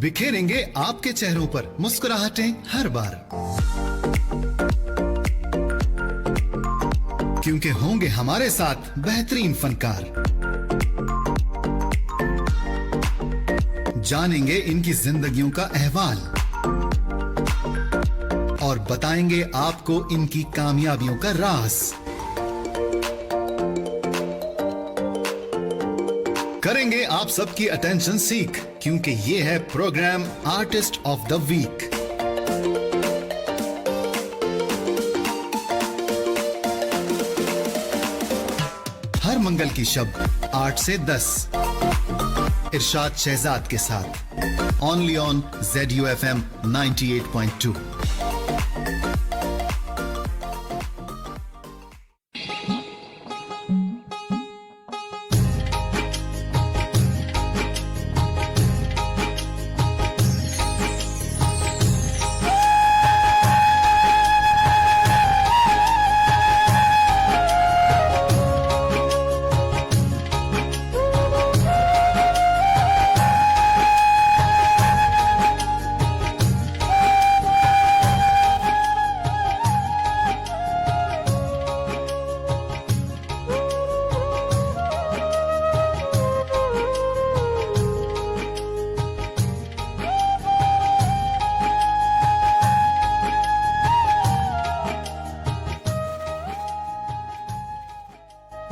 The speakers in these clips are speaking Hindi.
बिखेरेंगे आपके चेहरों पर मुस्कुराहटें हर बार, क्योंकि होंगे हमारे साथ बेहतरीन फनकार। जानेंगे इनकी जिंदगियों का अहवाल और बताएंगे आपको इनकी कामयाबियों का राज। करेंगे आप सबकी अटेंशन सीख, क्योंकि ये है programme artist of the week. हर मंगल की शब 8 से 10 इरशाद शहजाद के साथ ओनली ऑन ZUFM 98.2।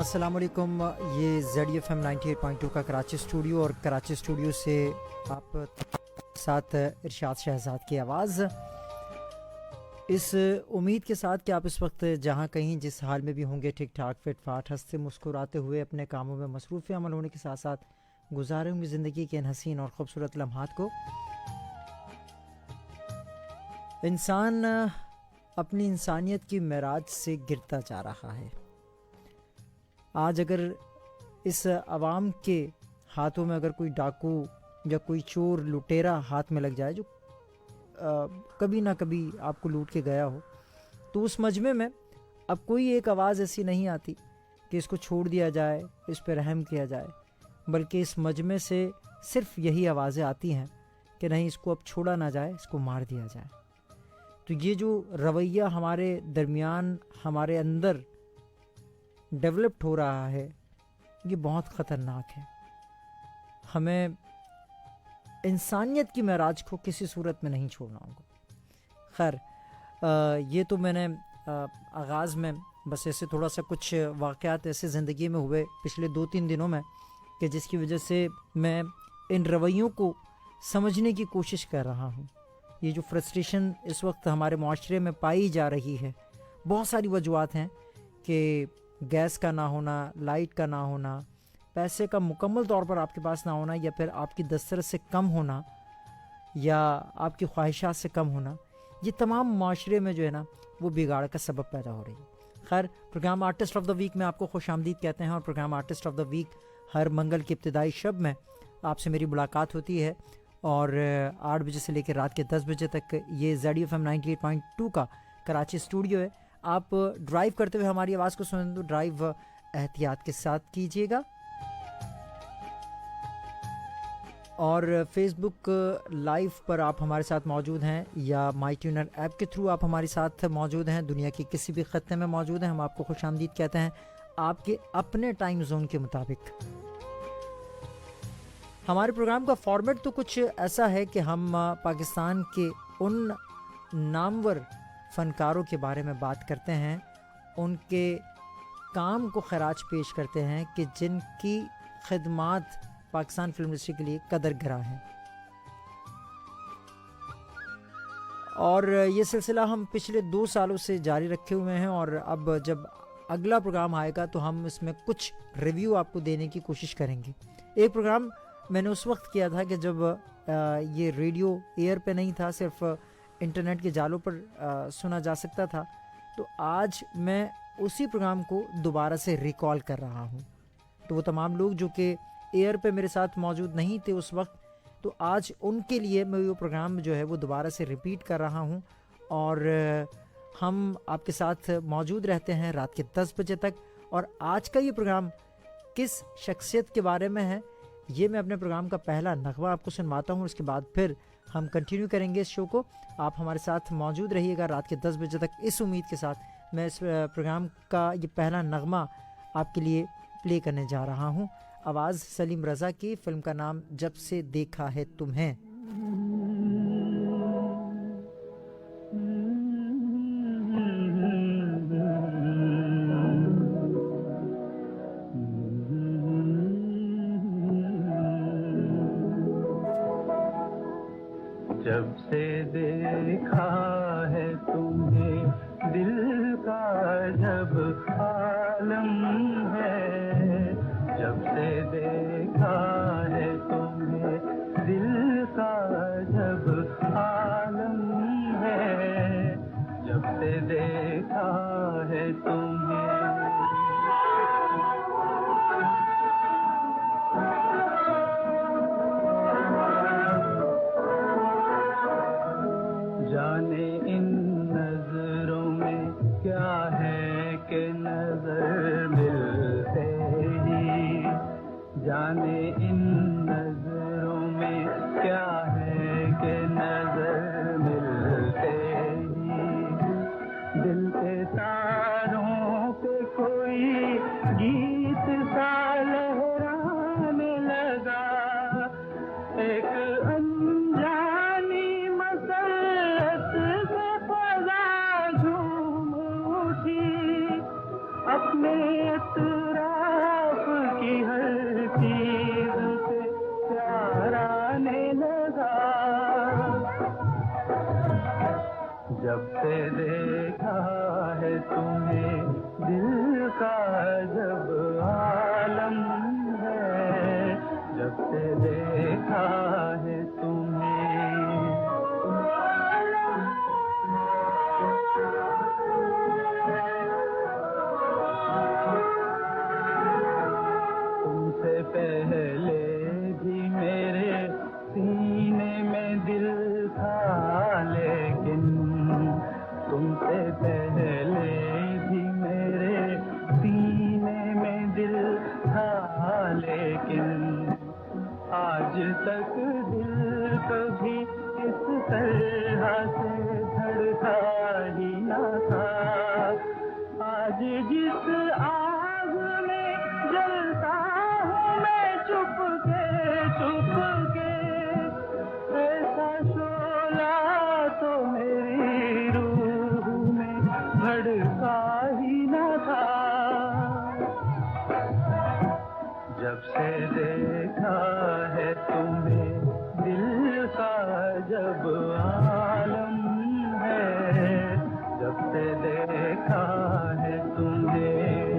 अस्सलामुअलैकुम, ये ZUFM 98.2 का कराची स्टूडियो और कराची स्टूडियो से आप साथ इरशाद शहजाद की आवाज़, इस उम्मीद के साथ कि आप इस वक्त जहाँ कहीं जिस हाल में भी होंगे ठीक ठाक फिट फाट हंसते मुस्कुराते हुए अपने कामों में मसरूफ़ अमल होने के साथ साथ गुजारे होंगे ज़िंदगी के इन हसीन और ख़ूबसूरत लम्हात को। इंसान अपनी इंसानियत की मेराज से गिरता जा रहा है। आज अगर इस आवाम के हाथों में अगर कोई डाकू या कोई चोर लुटेरा हाथ में लग जाए जो कभी ना कभी आपको लूट के गया हो, तो उस मजमे में अब कोई एक आवाज़ ऐसी नहीं आती कि इसको छोड़ दिया जाए, इस पर रहम किया जाए, बल्कि इस मजमे से सिर्फ यही आवाज़ें आती हैं कि नहीं, इसको अब छोड़ा ना जाए, इसको मार दिया जाए। तो ये जो रवैया हमारे दरमियान हमारे अंदर डेवलप्ड हो रहा है, ये बहुत ख़तरनाक है। हमें इंसानियत की मेराज को किसी सूरत में नहीं छोड़ना होगा। खैर, ये तो मैंने आगाज़ में बस ऐसे थोड़ा सा कुछ वाक़यात ऐसे ज़िंदगी में हुए पिछले 2-3 दिनों में कि जिसकी वजह से मैं इन रवैयों को समझने की कोशिश कर रहा हूँ। ये जो फ्रस्ट्रेशन इस वक्त हमारे माशरे में पाई जा रही है, बहुत सारी वजूहात हैं कि गैस का ना होना, लाइट का ना होना, पैसे का मुकम्मल तौर पर आपके पास ना होना, या फिर आपकी दस्तरस से कम होना, या आपकी ख्वाहिशात से कम होना, ये तमाम माशरे में जो है ना वो बिगाड़ का सबब पैदा हो रही है। खैर, programme artist of the week में आपको खुशामदीद कहते हैं और programme artist of the week हर मंगल की इब्तिदाई शब में आपसे मेरी मुलाकात होती है और 8 बजे से लेकर रात के 10 बजे तक ये ZUFM 98.2 का कराची स्टूडियो है। आप ड्राइव करते हुए हमारी आवाज़ को सुनें तो ड्राइव एहतियात के साथ कीजिएगा। और फेसबुक लाइव पर आप हमारे साथ मौजूद हैं या माई ट्यूनर ऐप के थ्रू आप हमारे साथ मौजूद हैं, दुनिया के किसी भी खत्ते में मौजूद हैं, हम आपको खुशामदीद कहते हैं आपके अपने टाइम जोन के मुताबिक। हमारे प्रोग्राम का फॉर्मेट तो कुछ ऐसा है कि हम पाकिस्तान के उन नामवर फ़नकारों के बारे में बात करते हैं, उनके काम को खराज पेश करते हैं कि जिनकी खिदमात पाकिस्तान फिल्म इंडस्ट्री के लिए कदर गिरा है। और ये सिलसिला हम पिछले 2 सालों से जारी रखे हुए हैं और अब जब अगला प्रोग्राम आएगा तो हम इसमें कुछ रिव्यू आपको देने की कोशिश करेंगे। एक प्रोग्राम मैंने उस वक्त किया था कि जब ये रेडियो एयर पे नहीं था, सिर्फ इंटरनेट के जालों पर सुना जा सकता था। तो आज मैं उसी प्रोग्राम को दोबारा से रिकॉल कर रहा हूँ। तो वो तमाम लोग जो कि एयर पे मेरे साथ मौजूद नहीं थे उस वक्त, तो आज उनके लिए मैं वो प्रोग्राम जो है वो दोबारा से रिपीट कर रहा हूँ और हम आपके साथ मौजूद रहते हैं रात के 10 बजे तक। और आज का ये प्रोग्राम किस शख्सियत के बारे में है ये मैं अपने प्रोग्राम का पहला नगमा आपको सुनवाता हूँ, उसके बाद फिर हम कंटिन्यू करेंगे इस शो को। आप हमारे साथ मौजूद रहिएगा रात के 10 बजे तक, इस उम्मीद के साथ मैं इस प्रोग्राम का ये पहला नगमा आपके लिए प्ले करने जा रहा हूँ। आवाज़ सलीम रज़ा की, फिल्म का नाम जब से देखा है तुम्हें। जब से देखा है तुम्हें दिल का जब आलम है, जब से देखा है तुम्हें दिल का जब आलम है, जब से देखा है तुम्हें। जाने इन नजरों में क्या है कि नजर मिलते ही, जाने इन नजरों में क्या है कि नजर मिलते ही, दिल के तारों पे कोई गीत सा लहराने लगा, एक अनजानी मसरत से फजा झूम उठी, अपने इतराफ की हर चीज पे प्यार आने लगा। जब से देखा है तुम्हें दिल का जब आलम है, जब से देखा है तुम्हें। तुमसे पहले भी मेरे सीने में दिल था, लेकिन तुमसे पहले भी मेरे सीने में दिल था, लेकिन आज तक दिल कभी इस तरह से धड़का ही ना था। आज जिस आग में जलता हूँ मैं चुपके चुपके, ऐसा शोला तो मेरी रूह में भड़का ही ना था। जब से देखा है तुम्हें दिल का जब आलम है, जब से देखा है तुम्हें।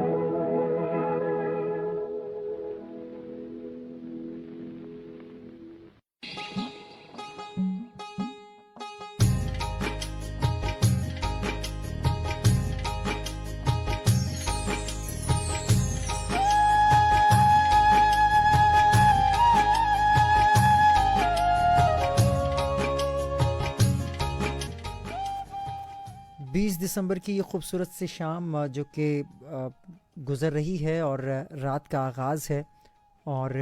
दिसंबर की ये खूबसूरत सी शाम जो कि गुज़र रही है और रात का आगाज़ है, और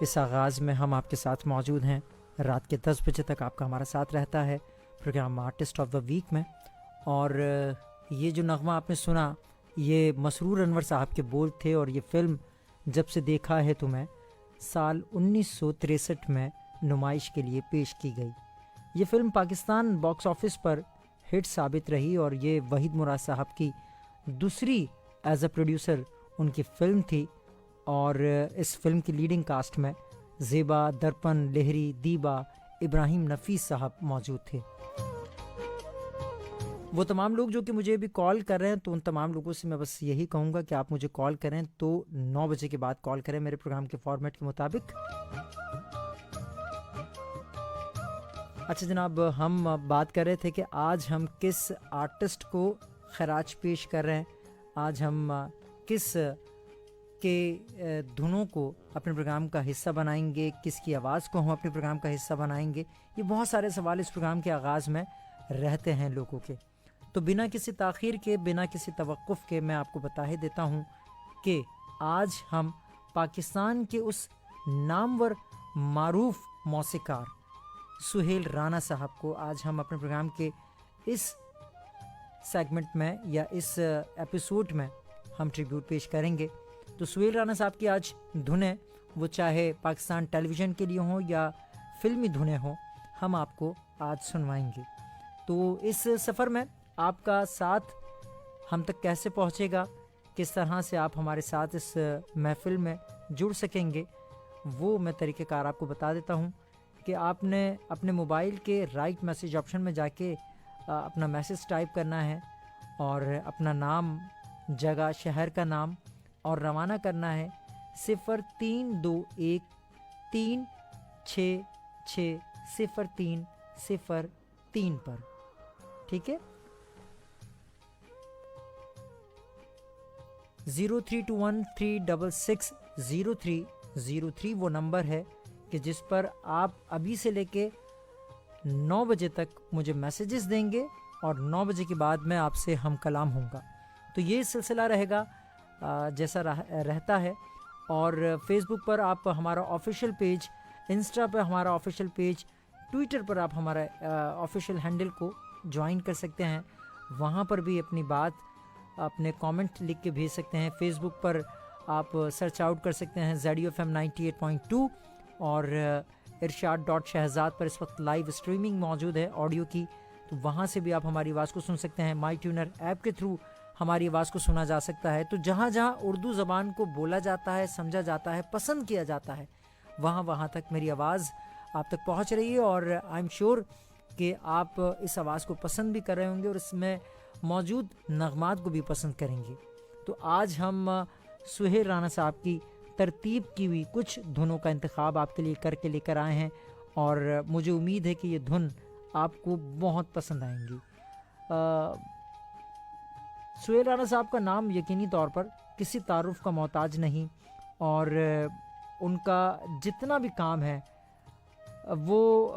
इस आगाज़ में हम आपके साथ मौजूद हैं रात के 10 बजे तक। आपका हमारा साथ रहता है programme artist of the week में। और ये जो नगमा आपने सुना ये मसरूर अनवर साहब के बोल थे, और ये फ़िल्म जब से देखा है तुम्हें साल 1963 में नुमाइश के लिए पेश की गई। ये फ़िल्म पाकिस्तान बॉक्स ऑफिस पर हिट साबित रही, और ये वहीद मुराद साहब की दूसरी एज अ प्रोड्यूसर उनकी फ़िल्म थी। और इस फिल्म की लीडिंग कास्ट में ज़ेबा, दर्पण, लहरी, दीबा, इब्राहिम नफ़ीस साहब मौजूद थे। वो तमाम लोग जो कि मुझे अभी कॉल कर रहे हैं, तो उन तमाम लोगों से मैं बस यही कहूँगा कि आप मुझे कॉल करें तो 9 बजे के बाद कॉल करें मेरे प्रोग्राम के फॉर्मेट के मुताबिक। अच्छा जनाब, हम बात कर रहे थे कि आज हम किस आर्टिस्ट को खराज पेश कर रहे हैं, आज हम किस के धुनों को अपने प्रोग्राम का हिस्सा बनाएंगे, किसकी आवाज़ को हम अपने प्रोग्राम का हिस्सा बनाएंगे। ये बहुत सारे सवाल इस प्रोग्राम के आगाज़ में रहते हैं लोगों के। तो बिना किसी ताख़ीर के, बिना किसी तवक्कुफ़ के मैं आपको बता ही देता हूँ कि आज हम पाकिस्तान के उस नामवर मारूफ मौसीकार सुहेल राणा साहब को आज हम अपने प्रोग्राम के इस सेगमेंट में या इस एपिसोड में हम ट्रिब्यूट पेश करेंगे। तो सुहेल राणा साहब की आज धुनें, वो चाहे पाकिस्तान टेलीविज़न के लिए हों या फिल्मी धुनें हों, हम आपको आज सुनवाएंगे। तो इस सफ़र में आपका साथ हम तक कैसे पहुंचेगा, किस तरह से आप हमारे साथ इस महफिल में जुड़ सकेंगे, वो मैं तरीक़ेकार आपको बता देता हूं कि आपने अपने मोबाइल के राइट मैसेज ऑप्शन में जाके अपना मैसेज टाइप करना है और अपना नाम, जगह, शहर का नाम और रवाना करना है 032136600303 पर। ठीक है, 032136600303 वो नंबर है कि जिस पर आप अभी से लेके 9 बजे तक मुझे मैसेजेस देंगे और 9 बजे के बाद मैं आपसे हम कलाम होऊंगा। तो ये सिलसिला रहेगा जैसा रहता है। और फेसबुक पर आप हमारा ऑफिशियल पेज, इंस्टा पर हमारा ऑफिशियल पेज, ट्विटर पर आप हमारा ऑफिशियल हैंडल को ज्वाइन कर सकते हैं। वहाँ पर भी अपनी बात, अपने कमेंट लिख के भेज सकते हैं। फेसबुक पर आप सर्च आउट कर सकते हैं ZUFM 98.2 और irshad.shahzad पर इस वक्त लाइव स्ट्रीमिंग मौजूद है ऑडियो की, तो वहाँ से भी आप हमारी आवाज़ को सुन सकते हैं। माई ट्यूनर ऐप के थ्रू हमारी आवाज़ को सुना जा सकता है। तो जहाँ जहाँ उर्दू ज़बान को बोला जाता है, समझा जाता है, पसंद किया जाता है, वहाँ वहाँ तक मेरी आवाज़ आप तक पहुँच रही है और आई एम श्योर कि आप इस आवाज़ को पसंद भी कर रहे होंगे और इसमें मौजूद नगमात को भी पसंद करेंगे। तो आज हम सुहेल राणा साहब की तरतीब की हुई कुछ धुनों का इंतखाब आपके लिए करके लेकर आए हैं और मुझे उम्मीद है कि ये धुन आपको बहुत पसंद आएंगी। सुहेल राणा साहब का नाम यकीनी तौर पर किसी तारुफ का मोहताज नहीं और उनका जितना भी काम है वो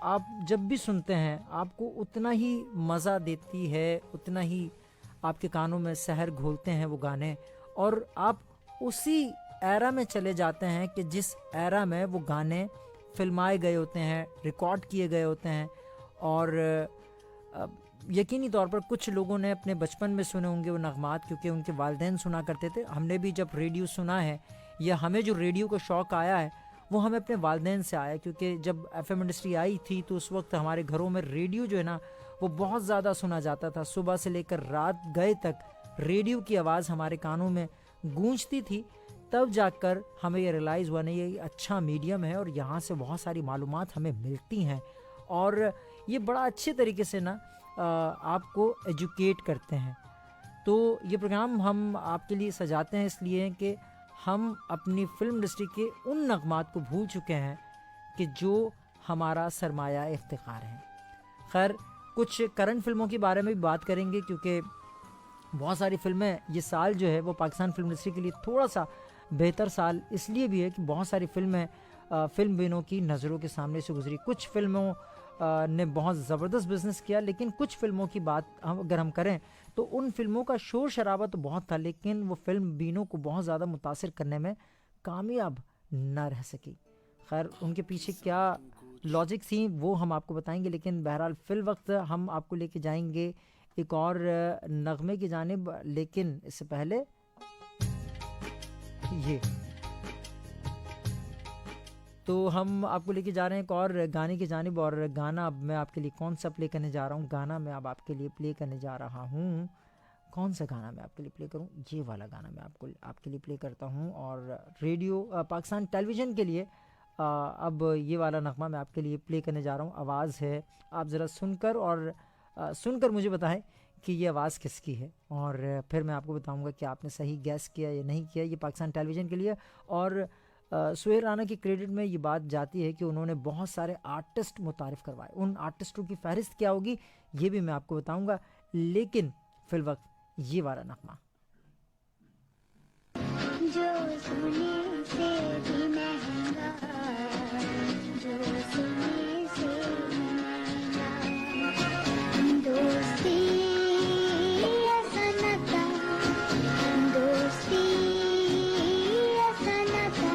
आप जब भी सुनते हैं आपको उतना ही मज़ा देती है, उतना ही आपके कानों में सहर घोलते हैं वो गाने, और आप उसी एरा में चले जाते हैं कि जिस एरा में वो गाने फिल्माए गए होते हैं, रिकॉर्ड किए गए होते हैं। और यकीनी तौर पर कुछ लोगों ने अपने बचपन में सुने होंगे वो नगमात, क्योंकि उनके वालिदैन सुना करते थे। हमने भी जब रेडियो सुना है या हमें जो रेडियो का शौक़ आया है वो हमें अपने वालिदैन से आया, क्योंकि जब FM इंडस्ट्री आई थी तो उस वक्त हमारे घरों में रेडियो जो है ना वो बहुत ज़्यादा सुना जाता था। सुबह से लेकर रात गए तक रेडियो की आवाज़ हमारे कानों में गूंजती थी। तब जाकर हमें ये रियलाइज़ हुआ नहीं ये अच्छा मीडियम है और यहाँ से बहुत सारी मालूमात हमें मिलती हैं और ये बड़ा अच्छे तरीके से ना आपको एजुकेट करते हैं। तो ये प्रोग्राम हम आपके लिए सजाते हैं इसलिए कि हम अपनी फिल्म इंडस्ट्री के उन नगमात को भूल चुके हैं कि जो हमारा सरमाया इफ्तिखार है। खैर, कुछ करंट फिल्मों के बारे में भी बात करेंगे, क्योंकि बहुत सारी फिल्में ये साल जो है वो पाकिस्तान फिल्म इंडस्ट्री के लिए थोड़ा सा बेहतर साल इसलिए भी है कि बहुत सारी फिल्में फिल्म बिनों की नज़रों के सामने से गुजरी। कुछ फिल्मों ने बहुत ज़बरदस्त बिजनेस किया, लेकिन कुछ फिल्मों की बात अगर हम करें तो उन फिल्मों का शोर शराबा तो बहुत था, लेकिन वो फिल्म बीनों को बहुत ज़्यादा मुतासिर करने में कामयाब ना रह सकी। खैर, उनके पीछे क्या लॉजिक थी वो हम आपको बताएंगे, लेकिन बहरहाल फिल वक्त हम आपको लेके जाएंगे एक और नगमे की जानिब। लेकिन इससे पहले ये तो हम आपको लेके जा रहे हैं एक और गाने की जानिब, और गाना अब मैं आपके लिए कौन सा प्ले करने जा रहा हूँ, गाना मैं अब आपके लिए प्ले करने जा रहा हूँ। कौन सा गाना मैं आपके लिए प्ले करूँ? ये वाला गाना मैं आपके लिए प्ले करता हूँ। और रेडियो पाकिस्तान टेलीविज़न के लिए अब ये वाला नगमा मैं आपके लिए प्ले करने जा रहा हूँ। आवाज़ है, आप ज़रा सुनकर मुझे बताएं कि ये आवाज़ किसकी है, और फिर मैं आपको बताऊंगा कि आपने सही गैस किया या नहीं किया। ये पाकिस्तान टेलीविज़न के लिए, और सुहेल राणा की क्रेडिट में ये बात जाती है कि उन्होंने बहुत सारे आर्टिस्ट मुतारिफ़ करवाए। उन आर्टिस्टों की फहरिस्त क्या होगी ये भी मैं आपको बताऊंगा, लेकिन फिल वक्त ये वाला नगमा। जो सुने से भी महंगा, जो सुने से महंगा, दोस्ती ऐसा नाता, दोस्ती ऐसा नाता,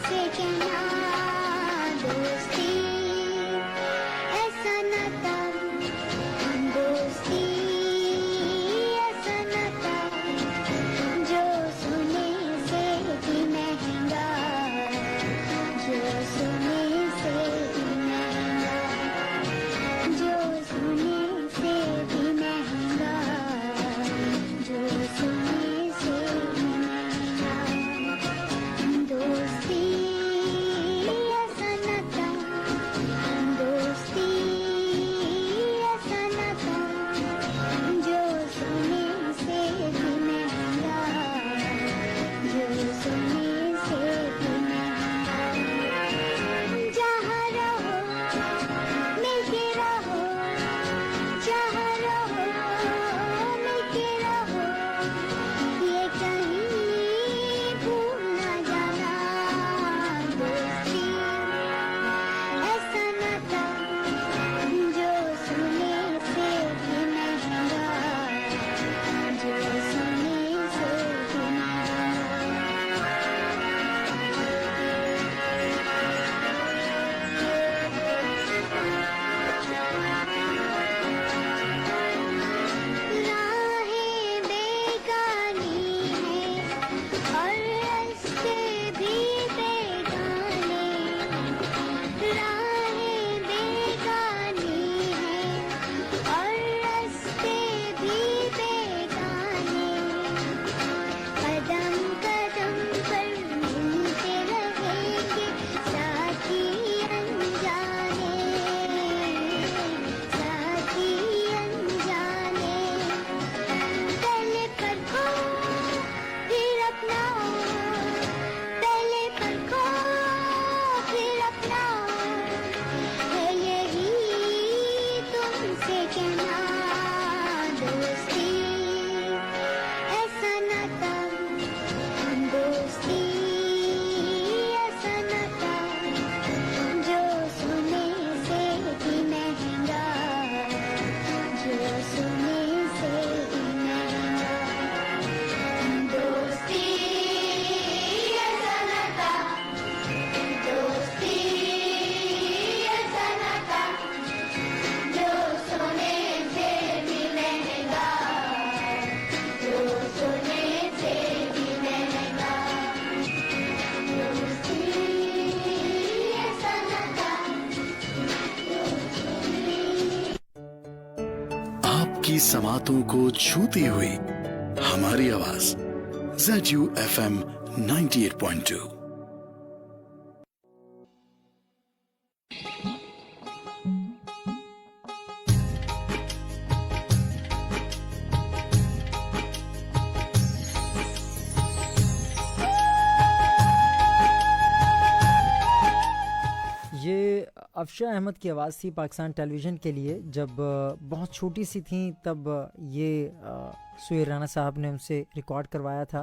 से कहना दोस्ती ऐसा नाता दोस्ती ऐसा नाता जो सोने से भी महंगा जो सोने से भी महंगा जो सोने से भी महंगा जो सोने से भी महंगा दोस्ती ऐसा नाता दोस्ती ऐसा नाता जो सोने से भी महंगा जो सोने से भी महंगा जहाँ रहो मिलके रहो जहाँ रहो मिलके रहो ये कहीं भूल ना जाना दोस्ती ऐसा नाता जो सोने से भी महंगा जो सोने से भी राहें बेगानी हैं और रास्ते भी बेगाने राहें बेगानी हैं और रास्ते भी बेगाने कदम कदम पर मिलते रहेंगे साथी अनजाने साथी अनजाने पहले परखो फिर अपनाओ पहले परखो फिर अपनाओ है यही तुमसे कहना दोस्ती ऐसा नाता दोस्ती ऐसा नाता जो सोने से भी महंगा जो सोने से भी महंगा दोस्ती ऐसा नाता दोस्ती ऐसा नाता जो सोने से भी महंगा जो सोने से भी महंगा दोस्ती ऐसा नाता आपकी समातों को छूती हुई हमारी आवाज ZUFM 98.2। ये अफशा अहमद की आवाज़ थी पाकिस्तान टेलीविज़न के लिए। जब बहुत छोटी सी थी तब ये सुहेल राना साहब ने उनसे रिकॉर्ड करवाया था।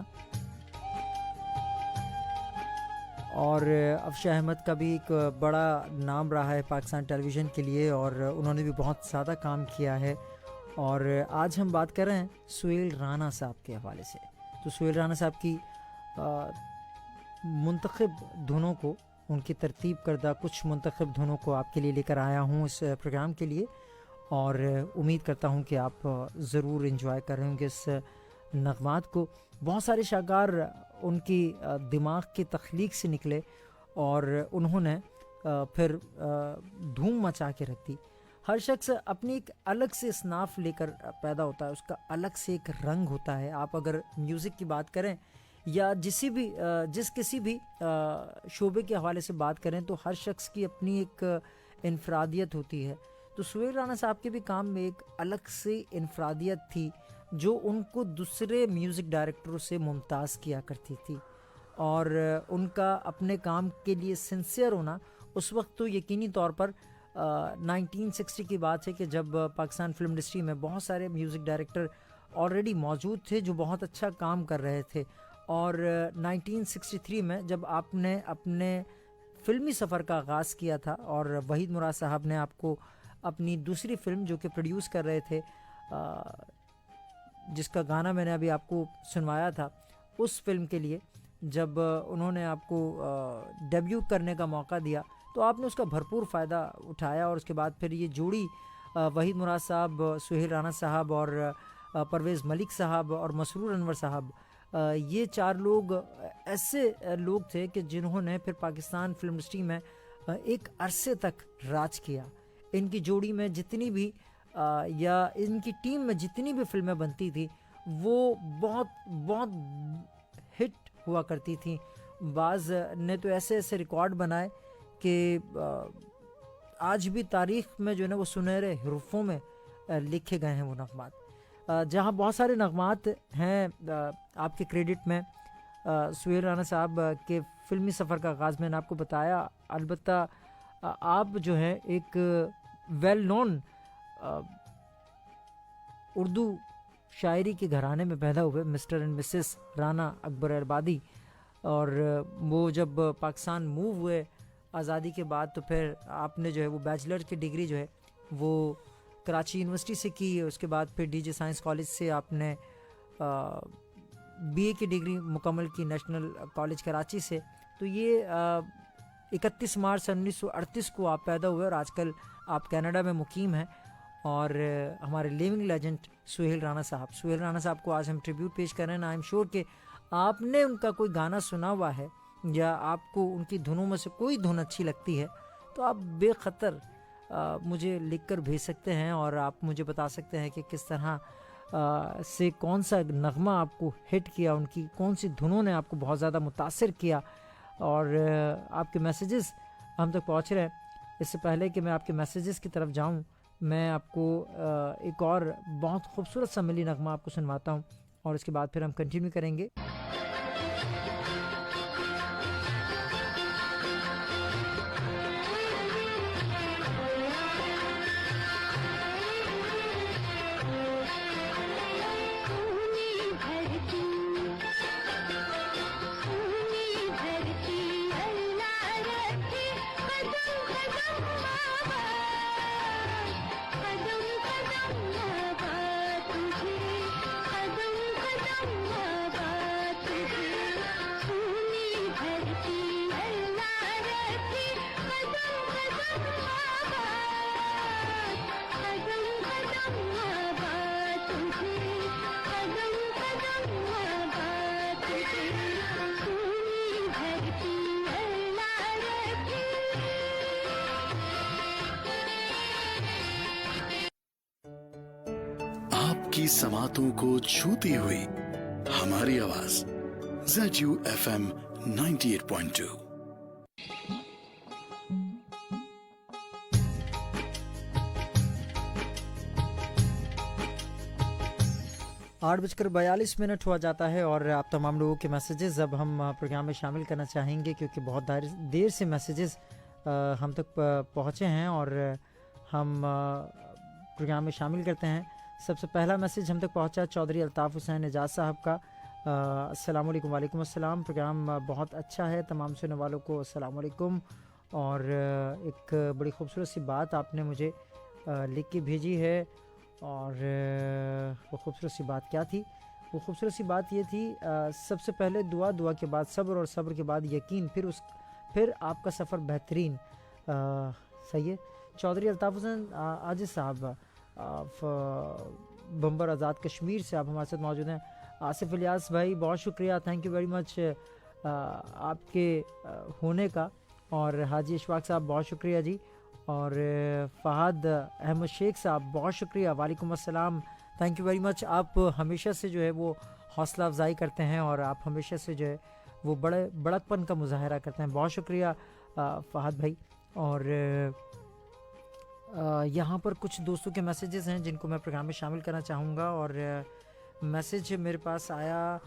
और अफशा अहमद का भी एक बड़ा नाम रहा है पाकिस्तान टेलीविज़न के लिए और उन्होंने भी बहुत ज़्यादा काम किया है। और आज हम बात कर रहे हैं सुहेल राना साहब के हवाले से। तो सुहेल राना साहब की मुंतखब धुनों को, उनकी तरतीब करदा कुछ मुंतखब धुनों को आपके लिए लेकर आया हूँ इस प्रोग्राम के लिए। और उम्मीद करता हूँ कि आप ज़रूर इंजॉय कर रहे होंगे इस नगमात को। बहुत सारे शागार उनकी दिमाग की तख्लीक से निकले और उन्होंने फिर धूम मचा के रख दी। हर शख्स अपनी एक अलग से इसनाफ लेकर पैदा होता है, उसका अलग से एक रंग होता है। आप अगर म्यूज़िक की बात करें या जिस किसी भी शोबे के हवाले से बात करें तो हर शख्स की अपनी एक इनफरादियत होती है। तो सुहेल राना साहब के भी काम में एक अलग से इनफरादियत थी जो उनको दूसरे म्यूज़िक डायरेक्टरों से मुमताज़ किया करती थी। और उनका अपने काम के लिए सिंसियर होना उस वक्त तो यकीनी तौर पर 1960 की बात है कि जब पाकिस्तान फिल्म इंडस्ट्री में बहुत सारे म्यूज़िक डायरेक्टर ऑलरेडी मौजूद थे जो बहुत अच्छा काम कर रहे थे। और 1963 में जब आपने अपने फ़िल्मी सफ़र का आगाज़ किया था और वहीद मुराद साहब ने आपको अपनी दूसरी फ़िल्म जो कि प्रोड्यूस कर रहे थे, जिसका गाना मैंने अभी आपको सुनवाया था, उस फिल्म के लिए जब उन्होंने आपको डेब्यू करने का मौका दिया तो आपने उसका भरपूर फ़ायदा उठाया, और उसके बाद फिर ये जोड़ी वहीद मुराद साहब, सुहेल राना साहब और परवेज़ मलिक साहब और मसरूर अनवर साहब, ये 4 लोग ऐसे लोग थे कि जिन्होंने फिर पाकिस्तान फिल्म इंडस्ट्री में एक अरसे तक राज किया। इनकी जोड़ी में जितनी भी या इनकी टीम में जितनी भी फिल्में बनती थी वो बहुत बहुत हिट हुआ करती थी। बाज़ ने तो ऐसे ऐसे रिकॉर्ड बनाए कि आज भी तारीख़ में जो है ना वो सुनहरे हरूफों में लिखे गए हैं वो नगमात। जहाँ बहुत सारे नगमात हैं आपके क्रेडिट में। सुहेल राना साहब के फ़िल्मी सफ़र का आगाज़ मैंने आपको बताया। अलबत्ता आप जो है एक वेल नोन उर्दू शायरी के घराने में पैदा हुए, mister and missus Rana Akbar Arbadi, और वो जब पाकिस्तान मूव हुए आज़ादी के बाद तो फिर आपने जो है वो बैचलर की डिग्री जो है वो कराची यूनिवर्सिटी से की। उसके बाद फिर डीजे साइंस कॉलेज से आपने बीए की डिग्री मुकम्मल की नेशनल कॉलेज कराची से। तो ये 31 मार्च 1938 को आप पैदा हुए और आजकल आप कनाडा में मुकीम हैं। और हमारे लिविंग लेजेंड सुहेल राना साहब को आज हम ट्रिब्यूट पेश कर रहे हैं। आई एम श्योर कि आपने उनका कोई गाना सुना हुआ है या आपको उनकी धुनों में से कोई धुन अच्छी लगती है तो आप बेखतर मुझे लिखकर भेज सकते हैं और आप मुझे बता सकते हैं कि किस तरह से कौन सा नगमा आपको हिट किया, उनकी कौन सी धुनों ने आपको बहुत ज़्यादा मुतासिर किया। और आपके मैसेजेस हम तक पहुंच रहे हैं। इससे पहले कि मैं आपके मैसेजेस की तरफ जाऊं, मैं आपको एक और बहुत खूबसूरत सा मिली नगमा आपको सुनवाता हूं और उसके बाद फिर हम कंटिन्यू करेंगे। की समातों को छूती हुई हमारी आवाज ZUFM 98.2। 8:42 हुआ जाता है और आप तमाम लोगों के मैसेजेस अब हम प्रोग्राम में शामिल करना चाहेंगे क्योंकि बहुत देर से मैसेजेस हम तक पहुँचे हैं और हम प्रोग्राम में शामिल करते हैं। सबसे पहला मैसेज हम तक पहुंचा चौधरी अल्ताफ़ हुसैन एजाज साहब का। अस्सलाम वालेकुम। वालेकुम अस्सलाम। प्रोग्राम बहुत अच्छा है, तमाम सुनने वालों को अस्सलाम वालेकुम। और एक बड़ी खूबसूरत सी बात आपने मुझे लिख के भेजी है और वो खूबसूरत सी बात क्या थी? वो खूबसूरत सी बात ये थी, सबसे पहले दुआ, दुआ के बाद सब्र और सब्र के बाद यकीन, फिर आपका सफ़र बेहतरीन। सही है। चौधरी अल्ताफ़ हुसैन आजिज़ साहब बम्बर आज़ाद कश्मीर से आप हमारे साथ मौजूद हैं। आसिफ इलियास भाई बहुत शुक्रिया, थैंक यू वेरी मच आपके होने का। और हाजी इशफाक साहब बहुत शुक्रिया जी। और फ़हाद अहमद शेख साहब बहुत शुक्रिया, वालेकुम अस्सलाम, थैंक यू वेरी मच। आप हमेशा से जो है वो हौसला अफजाई करते हैं और आप हमेशा से जो है वो बड़कपन का मुजाहरा करते हैं, बहुत शुक्रिया फ़हाद भाई। और यहाँ पर कुछ दोस्तों के मैसेजेस हैं जिनको मैं प्रोग्राम में शामिल करना चाहूँगा। और मैसेज मेरे पास आया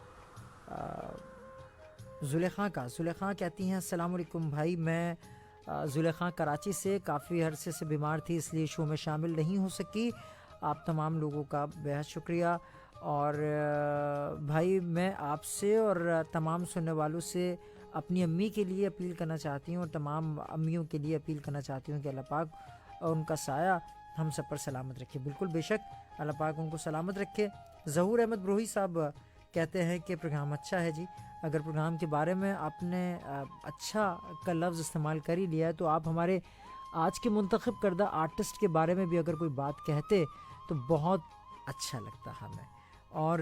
ज़ुलेखा का। ज़ुलेखा कहती हैं अस्सलाम वालेकुम भाई, मैं ज़ुलेखा कराची से काफ़ी अरसे से बीमार थी इसलिए शो में शामिल नहीं हो सकी। आप तमाम लोगों का बेहद शुक्रिया। और भाई मैं आपसे और तमाम सुनने वालों से अपनी अम्मी के लिए अपील करना चाहती हूँ और तमाम अम्मियों के लिए अपील करना चाहती हूँ कि अल्लाह पाक और उनका साया हम सब पर सलामत रखे। बिल्कुल बेशक, अल्लाह पाक उनको सलामत रखे। ज़हूर अहमद ब्रोही साहब कहते हैं कि प्रोग्राम अच्छा है जी। अगर प्रोग्राम के बारे में आपने अच्छा का लफ्ज़ इस्तेमाल कर ही लिया है तो आप हमारे आज के मुंतखब करदा आर्टिस्ट के बारे में भी अगर कोई बात कहते तो बहुत अच्छा लगता हमें। और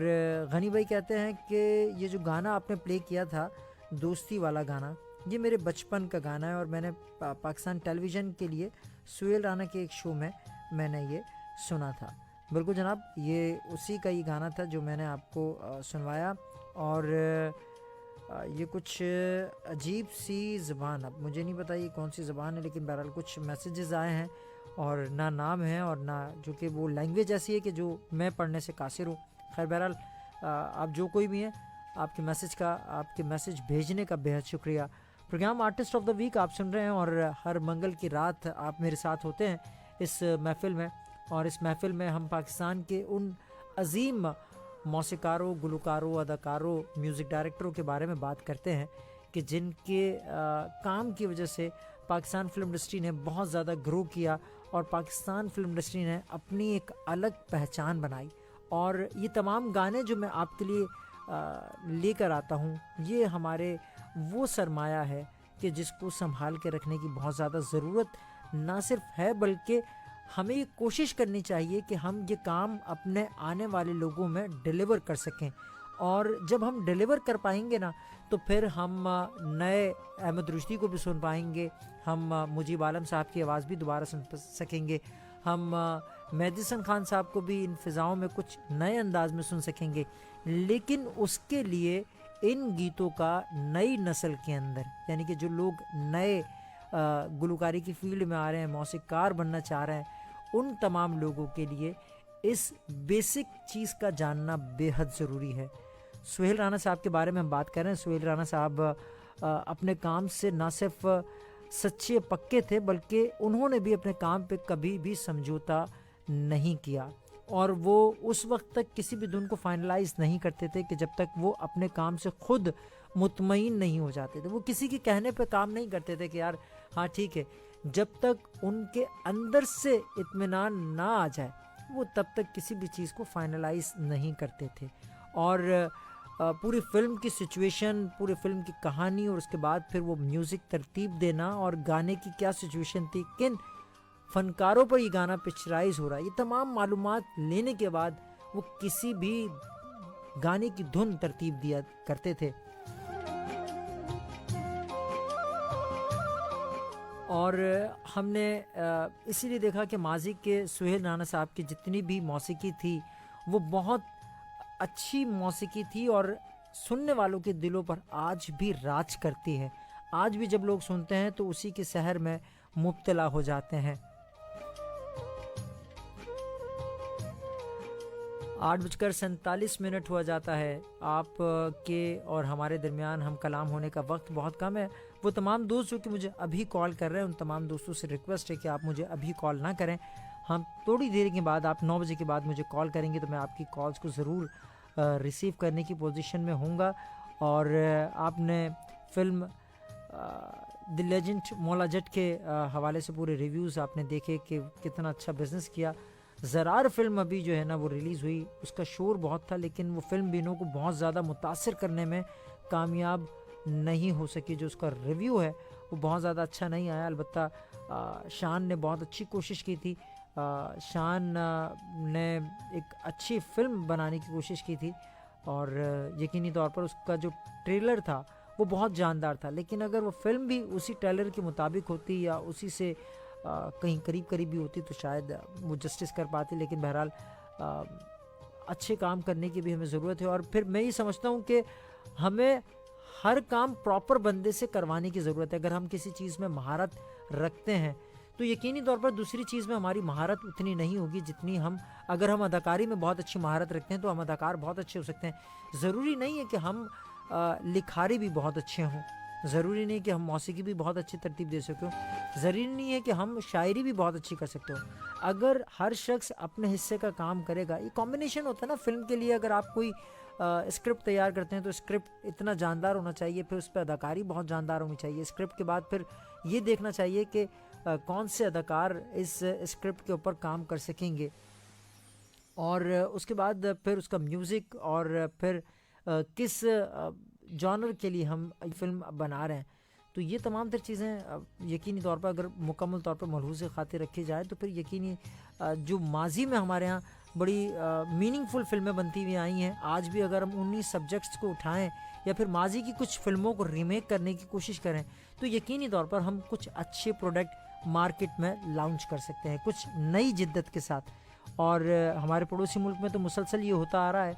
गनी भाई कहते हैं कि ये जो गाना आपने प्ले किया था, दोस्ती वाला गाना, ये मेरे बचपन का गाना है और मैंने पाकिस्तान टेलीविज़न के लिए सुहेल राना के एक शो में मैंने ये सुना था। बिल्कुल जनाब, ये उसी का ही गाना था जो मैंने आपको सुनवाया। और ये कुछ अजीब सी ज़बान, अब मुझे नहीं पता ये कौन सी ज़बान है, लेकिन बहरहाल कुछ मैसेजेस आए हैं और ना नाम है और ना जो कि वो लैंग्वेज ऐसी है कि जो मैं पढ़ने से कासिर हूँ। खैर बहरहाल आप जो कोई भी हैं, आपके मैसेज भेजने का बेहद शुक्रिया। Programme artist of the week आप सुन रहे हैं और हर मंगल की रात आप मेरे साथ होते हैं इस महफ़िल में। और इस महफ़िल में हम पाकिस्तान के उन अजीम मौसीकारों, गुलकारों, अदाकारों, म्यूज़िक डायरेक्टरों के बारे में बात करते हैं कि जिनके काम की वजह से पाकिस्तान फिल्म इंडस्ट्री ने बहुत ज़्यादा ग्रो किया और पाकिस्तान फिल्म इंडस्ट्री ने अपनी एक अलग पहचान बनाई। और ये तमाम गाने जो मैं आपके लिए लेकर आता हूँ, ये हमारे वो सरमाया है कि जिसको संभाल के रखने की बहुत ज़्यादा ज़रूरत ना सिर्फ है, बल्कि हमें ये कोशिश करनी चाहिए कि हम ये काम अपने आने वाले लोगों में डिलीवर कर सकें। और जब हम डिलीवर कर पाएंगे ना, तो फिर हम नए अहमद रुश्दी को भी सुन पाएंगे, हम मुजीब आलम साहब की आवाज़ भी दोबारा सुन सकेंगे, हम मेहदी हसन खान साहब को भी इन फ़िज़ाओं में कुछ नए अंदाज में सुन सकेंगे। लेकिन उसके लिए इन गीतों का नई नस्ल के अंदर, यानी कि जो लोग नए गुलकारी की फील्ड में आ रहे हैं, मौसीकार बनना चाह रहे हैं, उन तमाम लोगों के लिए इस बेसिक चीज़ का जानना बेहद ज़रूरी है। सुहेल राना साहब के बारे में हम बात कर रहे हैं। सुहेल राना साहब अपने काम से ना सिर्फ सच्चे पक्के थे, बल्कि उन्होंने भी अपने काम पे कभी भी समझौता नहीं किया और वो उस वक्त तक किसी भी धुन को फाइनलाइज नहीं करते थे कि जब तक वो अपने काम से खुद मुतमईन नहीं हो जाते थे। वो किसी के कहने पे काम नहीं करते थे कि यार हाँ ठीक है, जब तक उनके अंदर से इत्मीनान ना आ जाए वो तब तक किसी भी चीज़ को फाइनलाइज नहीं करते थे। और पूरी फिल्म की सिचुएशन, पूरी फिल्म की कहानी और उसके बाद फिर वो म्यूज़िक तरतीब देना और गाने की क्या सिचुएशन थी, किन फनकारों पर ये गाना पिक्चराइज हो रहा है, ये तमाम मालूमात लेने के बाद वो किसी भी गाने की धुन तरतीब दिया करते थे। और हमने इसीलिए देखा कि माजी के सुहेल राना साहब की जितनी भी मौसीकी थी वो बहुत अच्छी मौसीकी थी और सुनने वालों के दिलों पर आज भी राज करती है। आज भी जब लोग सुनते हैं तो उसी के सहर में मुब्तला हो जाते हैं। 8:47 हुआ जाता है। आप के और हमारे दरमियान हम कलाम होने का वक्त बहुत कम है। वो तमाम दोस्त जो कि मुझे अभी कॉल कर रहे हैं, उन तमाम दोस्तों से रिक्वेस्ट है कि आप मुझे अभी कॉल ना करें। हम थोड़ी देर के बाद, आप 9 बजे के बाद मुझे कॉल करेंगे तो मैं आपकी कॉल्स को ज़रूर रिसीव करने की पोजीशन में होऊंगा। और आपने film the legend Maula Jatt के हवाले से पूरे रिव्यूज़ आपने देखे कि कितना अच्छा बिज़नेस किया। ज़रार फिल्म अभी जो है ना वो रिलीज़ हुई, उसका शोर बहुत था, लेकिन वो फिल्म भी को बहुत ज़्यादा मुतासिर करने में कामयाब नहीं हो सकी। जो उसका रिव्यू है वो बहुत ज़्यादा अच्छा नहीं आया। अलबत्ता शान ने बहुत अच्छी कोशिश की थी। शान ने एक अच्छी फिल्म बनाने की कोशिश की थी और यकीनी तौर पर उसका जो ट्रेलर था वो बहुत जानदार था। लेकिन अगर वो फिल्म भी उसी ट्रेलर के मुताबिक होती या उसी से कहीं करीब भी होती तो शायद वो जस्टिस कर पाती। लेकिन बहरहाल अच्छे काम करने की भी हमें ज़रूरत है। और फिर मैं ये समझता हूँ कि हमें हर काम प्रॉपर बंदे से करवाने की ज़रूरत है। अगर हम किसी चीज़ में महारत रखते हैं तो यकीनी तौर पर दूसरी चीज़ में हमारी महारत उतनी नहीं होगी जितनी अगर हम अदाकारी में बहुत अच्छी महारत रखते हैं तो हम अदाकार बहुत अच्छे हो सकते हैं। ज़रूरी नहीं है कि हम लिखारी भी बहुत अच्छे हों, ज़रूरी नहीं कि हम मौसीकी भी बहुत अच्छी तरतीब दे सकें, ज़रूरी नहीं है कि हम शायरी भी बहुत अच्छी कर सकते हो। अगर हर शख्स अपने हिस्से का काम करेगा, ये कॉम्बिनेशन होता है ना फिल्म के लिए। अगर आप कोई स्क्रिप्ट तैयार करते हैं तो स्क्रिप्ट इतना जानदार होना चाहिए, फिर उस पर अदाकारी बहुत जानदार होनी चाहिए। स्क्रिप्ट के बाद फिर ये देखना चाहिए कि कौन से अदाकार इस स्क्रिप्ट के ऊपर काम कर सकेंगे, और उसके बाद फिर उसका म्यूज़िक और फिर किस जॉनर के लिए हम फिल्म बना रहे हैं। तो ये तमाम तर चीज़ें यकीनी तौर पर अगर मुकम्मल तौर पर मलहूज़ खातिर रखी जाए तो फिर यकीनी जो माजी में हमारे यहाँ बड़ी मीनिंगफुल फिल्में बनती हुई आई हैं, आज भी अगर हम उन्हीं सब्जेक्ट्स को उठाएं या फिर माजी की कुछ फिल्मों को रीमेक करने की कोशिश करें तो यकीनी तौर पर हम कुछ अच्छे प्रोडक्ट मार्केट में लॉन्च कर सकते हैं कुछ नई जिद्दत के साथ। और हमारे पड़ोसी मुल्क में तो मुसलसल ये होता आ रहा है।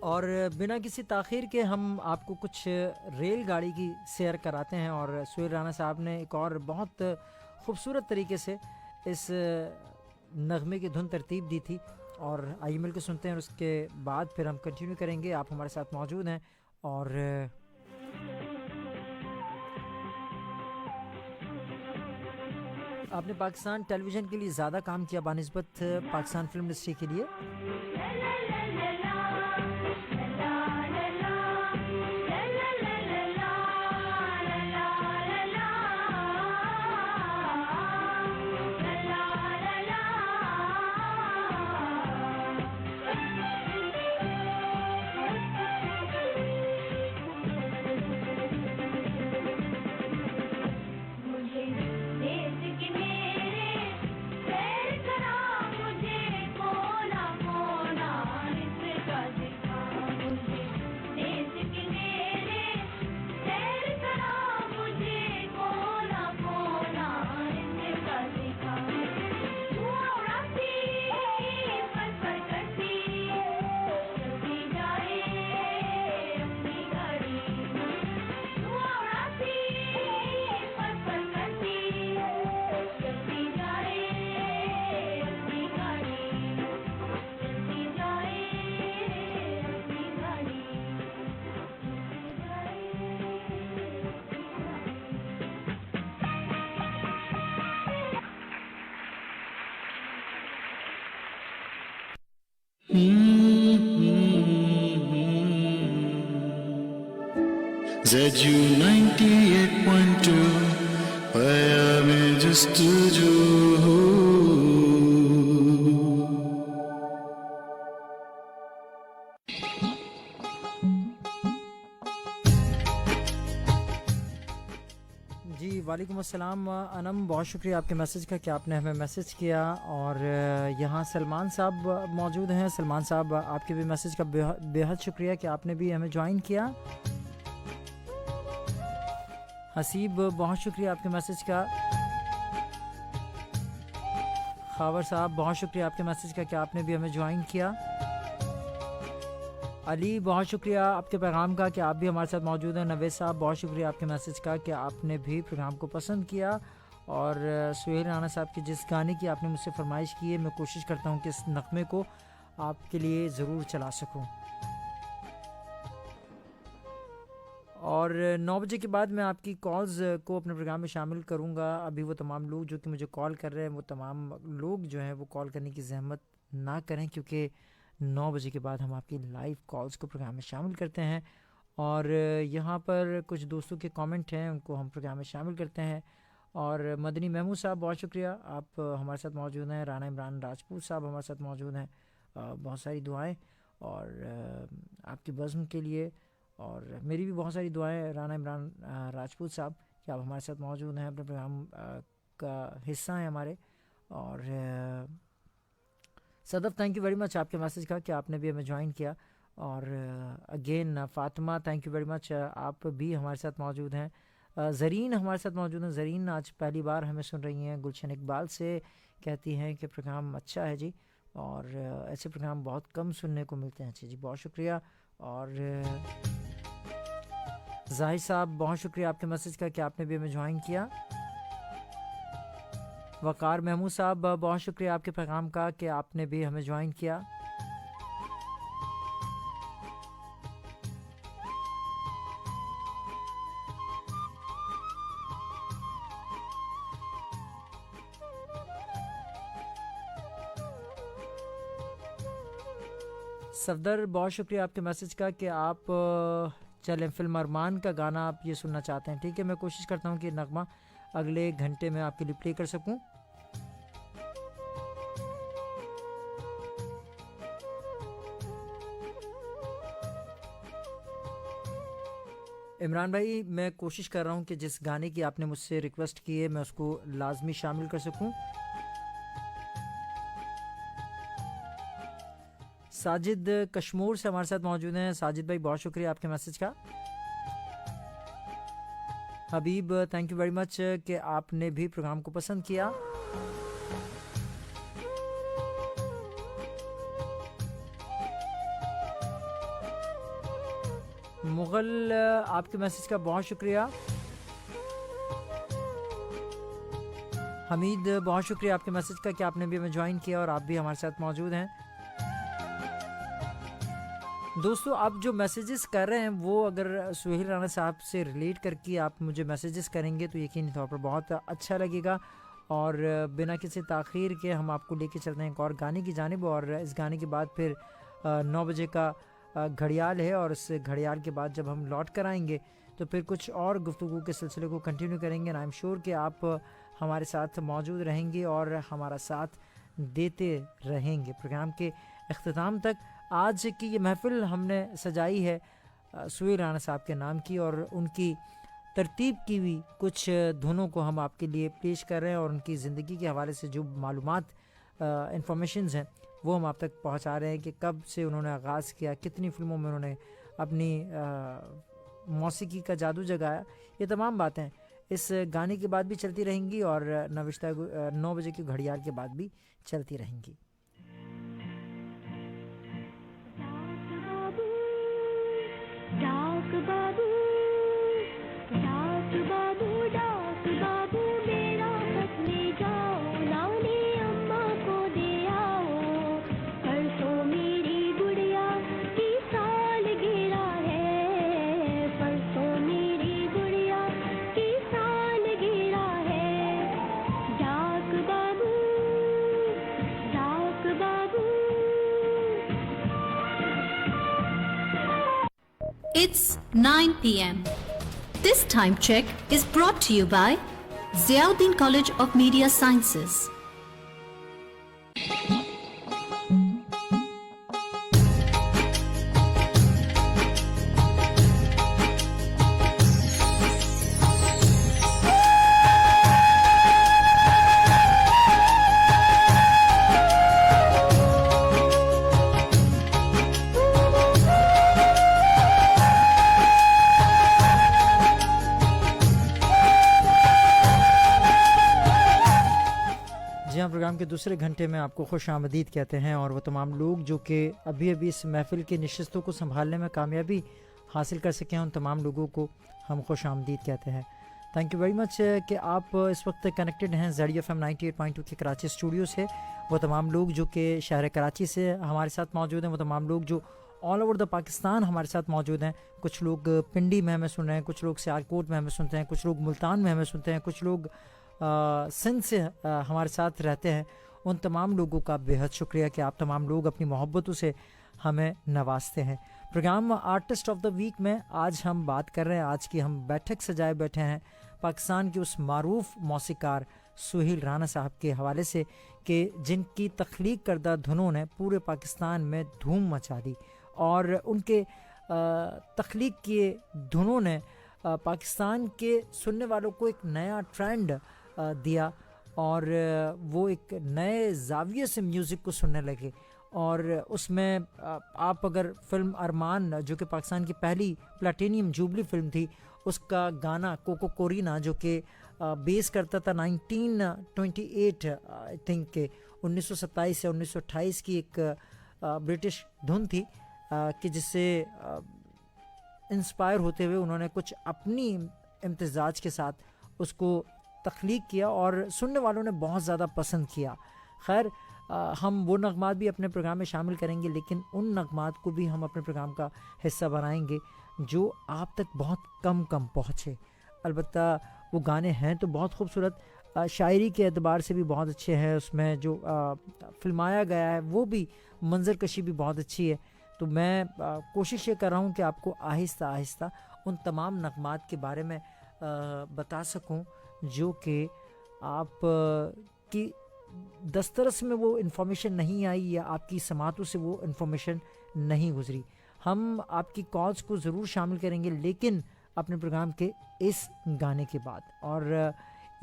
और बिना किसी ताख़ीर के हम आपको कुछ रेलगाड़ी की सैर कराते हैं। और सुहेल राना साहब ने एक और बहुत खूबसूरत तरीके से इस नगमे की धुन तरतीब दी थी। और आइए मिल के सुनते हैं और उसके बाद फिर हम कंटिन्यू करेंगे। आप हमारे साथ मौजूद हैं और आपने पाकिस्तान टेलीविज़न के लिए ज़्यादा काम किया बानिस्बत पाकिस्तान फिल्म इंडस्ट्री के लिए। मुझे देश की मेरे सैर करा मुझे कोना कोना इसका दिखा मुझे देश की मेरे सैर करा मुझे कोना कोना इसका दिखा उड़ाती पर करती चलती जाए अपनी गाड़ी उड़ाती पर करती चलती जाए अपनी गाड़ी चलती जाए अपनी गाड़ी ZU 98.2 Miami just to you. जी वालेकुम अस्सलाम अनम, बहुत शुक्रिया आपके मैसेज का कि आपने हमें मैसेज किया। और यहाँ सलमान साहब मौजूद हैं। सलमान साहब आपके भी मैसेज का बेहद शुक्रिया कि आपने भी हमें ज्वाइन किया। हसीब बहुत शुक्रिया आपके मैसेज का। खावर साहब बहुत शुक्रिया आपके मैसेज का कि आपने भी हमें ज्वाइन किया। अली बहुत शुक्रिया आपके पैगाम का कि आप भी हमारे साथ मौजूद हैं। नवेद साहब बहुत शुक्रिया आपके मैसेज का कि आपने भी प्रोग्राम को पसंद किया। और सुहेल राना साहब के जिस गाने की आपने मुझसे फरमाइश की है, मैं कोशिश करता हूँ कि इस नगमे को आपके लिए ज़रूर चला सकूँ। और 9 बजे के बाद मैं आपकी कॉल्स को अपने प्रोग्राम में शामिल करूंगा। अभी वो तमाम लोग जो कि मुझे कॉल कर रहे हैं, वो तमाम लोग जो हैं वो कॉल करने की ज़हमत ना करें, क्योंकि 9 बजे के बाद हम आपकी लाइव कॉल्स को प्रोग्राम में शामिल करते हैं। और यहाँ पर कुछ दोस्तों के कमेंट हैं, उनको हम प्रोग्राम में शामिल करते हैं। और मदनी महमूद साहब बहुत शुक्रिया, आप हमारे साथ मौजूद हैं। राना इमरान राजपूत साहब हमारे साथ मौजूद हैं। बहुत सारी दुआएं और आपकी बज़्म के लिए, और मेरी भी बहुत सारी दुआएं राना इमरान राजपूत साहब कि आप हमारे साथ मौजूद हैं, अपने प्रोग्राम का हिस्सा हैं हमारे। और Sadaf thank you very much आपके मैसेज का कि आपने भी हमें ज्वाइन किया। और again Fatima thank you very much, आप भी हमारे साथ मौजूद हैं। ज़रीन हमारे साथ मौजूद हैं। ज़रीन आज पहली बार हमें सुन रही हैं। गुलशन इकबाल से कहती हैं कि प्रोग्राम अच्छा है जी, और ऐसे प्रोग्राम बहुत कम सुनने को मिलते हैं। अच्छा जी, बहुत शुक्रिया। और जाहिद साहब बहुत शुक्रिया आपके मैसेज का कि आपने भी हमें ज्वाइन किया। वकार महमूद साहब बहुत शुक्रिया आपके पैगाम का कि आपने भी हमें ज्वाइन किया। सफदर बहुत शुक्रिया आपके मैसेज का कि आप चलें फिल्म अरमान का गाना आप ये सुनना चाहते हैं। ठीक है, मैं कोशिश करता हूँ कि नगमा अगले घंटे में आपके लिए प्ले कर सकूं। इमरान भाई, मैं कोशिश कर रहा हूं कि जिस गाने की आपने मुझसे रिक्वेस्ट की है मैं उसको लाजमी शामिल कर सकूं। साजिद कश्मीर से हमारे साथ मौजूद हैं। साजिद भाई, बहुत शुक्रिया आपके मैसेज का। हबीब, थैंक यू वेरी मच कि आपने भी प्रोग्राम को पसंद किया। मुगल, आपके मैसेज का बहुत शुक्रिया। हमीद, बहुत शुक्रिया आपके मैसेज का कि आपने भी हमें ज्वाइन किया और आप भी हमारे साथ मौजूद हैं। दोस्तों, आप जो मैसेजेस कर रहे हैं वो अगर सुहेल राणा साहब से रिलेट करके आप मुझे मैसेजेस करेंगे तो यकीनी तौर पर बहुत अच्छा लगेगा। और बिना किसी ताख़ीर के हम आपको लेके चलते हैं एक और गाने की जानिब। और इस गाने के बाद फिर 9 बजे का घड़ियाल है और इस घड़ियाल के बाद जब हम लौट कर आएंगे तो फिर कुछ और गुफ्तगू के सिलसिले को कंटिन्यू करेंगे। आई एम श्योर कि आप हमारे साथ मौजूद रहेंगे और हमारा साथ देते रहेंगे प्रोग्राम के अख्ताम तक। आज की ये महफ़िल हमने सजाई है सुहेल राणा साहब के नाम की और उनकी तरतीब की हुई कुछ धुनों को हम आपके लिए पेश कर रहे हैं और उनकी ज़िंदगी के हवाले से जो मालूमात इंफॉर्मेशंस हैं वो हम आप तक पहुंचा रहे हैं कि कब से उन्होंने आगाज़ किया, कितनी फ़िल्मों में उन्होंने अपनी मौसीकी का जादू जगाया। ये तमाम बातें इस गाने के बाद भी चलती रहेंगी और 9 बजे की घड़ियाल के बाद भी चलती रहेंगी। डाक बाबू, डाक बाबू, डाक बाबू, मेरा खत ले जाओ, नानी अम्मा को दे आओ। परसों मेरी गुड़िया की सालगिरह है, परसों मेरी गुड़िया की सालगिरह है। डाक बाबू, डाक बाबू। It's 9 p.m. This time check is brought to you by Ziauddin College of Media Sciences. Programme के दूसरे घंटे में आपको खुश आमदीद कहते हैं और वो तमाम लोग जो कि अभी अभी इस महफ़िल की नशिस्तों को संभालने में कामयाबी हासिल कर सके हैं उन तमाम लोगों को हम खुश आमदीद कहते हैं। थैंक यू वेरी मच कि आप इस वक्त कनेक्टेड हैं ZFM 98.2 के कराची स्टूडियो से। वो तमाम लोग जो कि शहर कराची से हमारे साथ मौजूद हैं, वो तमाम लोग जो ऑल ओवर द पाकिस्तान हमारे साथ मौजूद हैं। कुछ लोग पिंडी में हमें सुन रहे हैं, कुछ लोग सियालकोट में हमें सुनते हैं, कुछ लोग मुल्तान में हमें सुनते हैं, कुछ लोग सिंध से हमारे साथ रहते हैं। उन तमाम लोगों का बेहद शुक्रिया कि आप तमाम लोग अपनी मोहब्बतों से हमें नवाजते हैं। Programme artist of the week में आज हम बात कर रहे हैं, आज की हम बैठक सजाए बैठे हैं पाकिस्तान के उस मारूफ मौसीकार सुहेल राणा साहब के हवाले से कि जिनकी तख्लीक करदा धुनों ने पूरे पाकिस्तान में धूम मचा दी और उनके तख्लीक किए धुनों ने पाकिस्तान के सुनने वालों को एक नया ट्रेंड दिया और वो एक नए जाविये से म्यूज़िक को सुनने लगे। और उसमें आप अगर फिल्म अरमान जो कि पाकिस्तान की पहली प्लैटिनियम जुबली फिल्म थी, उसका गाना कोको कोरीना जो कि बेस करता था 1928 आई थिंक के 1927 या 1928 की एक ब्रिटिश धुन थी कि जिससे इंस्पायर होते हुए उन्होंने कुछ अपनी इम्तिजाज के साथ उसको तख्लीक किया और सुनने वालों ने बहुत ज़्यादा पसंद किया। खैर हम वो नगमात भी अपने प्रोग्राम में शामिल करेंगे, लेकिन उन नगमात को भी हम अपने प्रोग्राम का हिस्सा बनाएंगे जो आप तक बहुत कम पहुँचे। अलबत्ता वो गाने हैं तो बहुत खूबसूरत, शायरी के एतबार से भी बहुत अच्छे हैं, उसमें जो फिल्माया गया है वो भी मंजर कशी भी बहुत अच्छी है। तो मैं कोशिश ये कर रहा हूँ कि आपको आहिस्ता आहिस्ता उन तमाम नगमात के बारे में बता सकूँ जो कि आप की दस्तरस में वो इन्फॉर्मेशन नहीं आई या आपकी समातों से वो इन्फॉर्मेशन नहीं गुजरी। हम आपकी कॉल्स को ज़रूर शामिल करेंगे, लेकिन अपने प्रोग्राम के इस गाने के बाद। और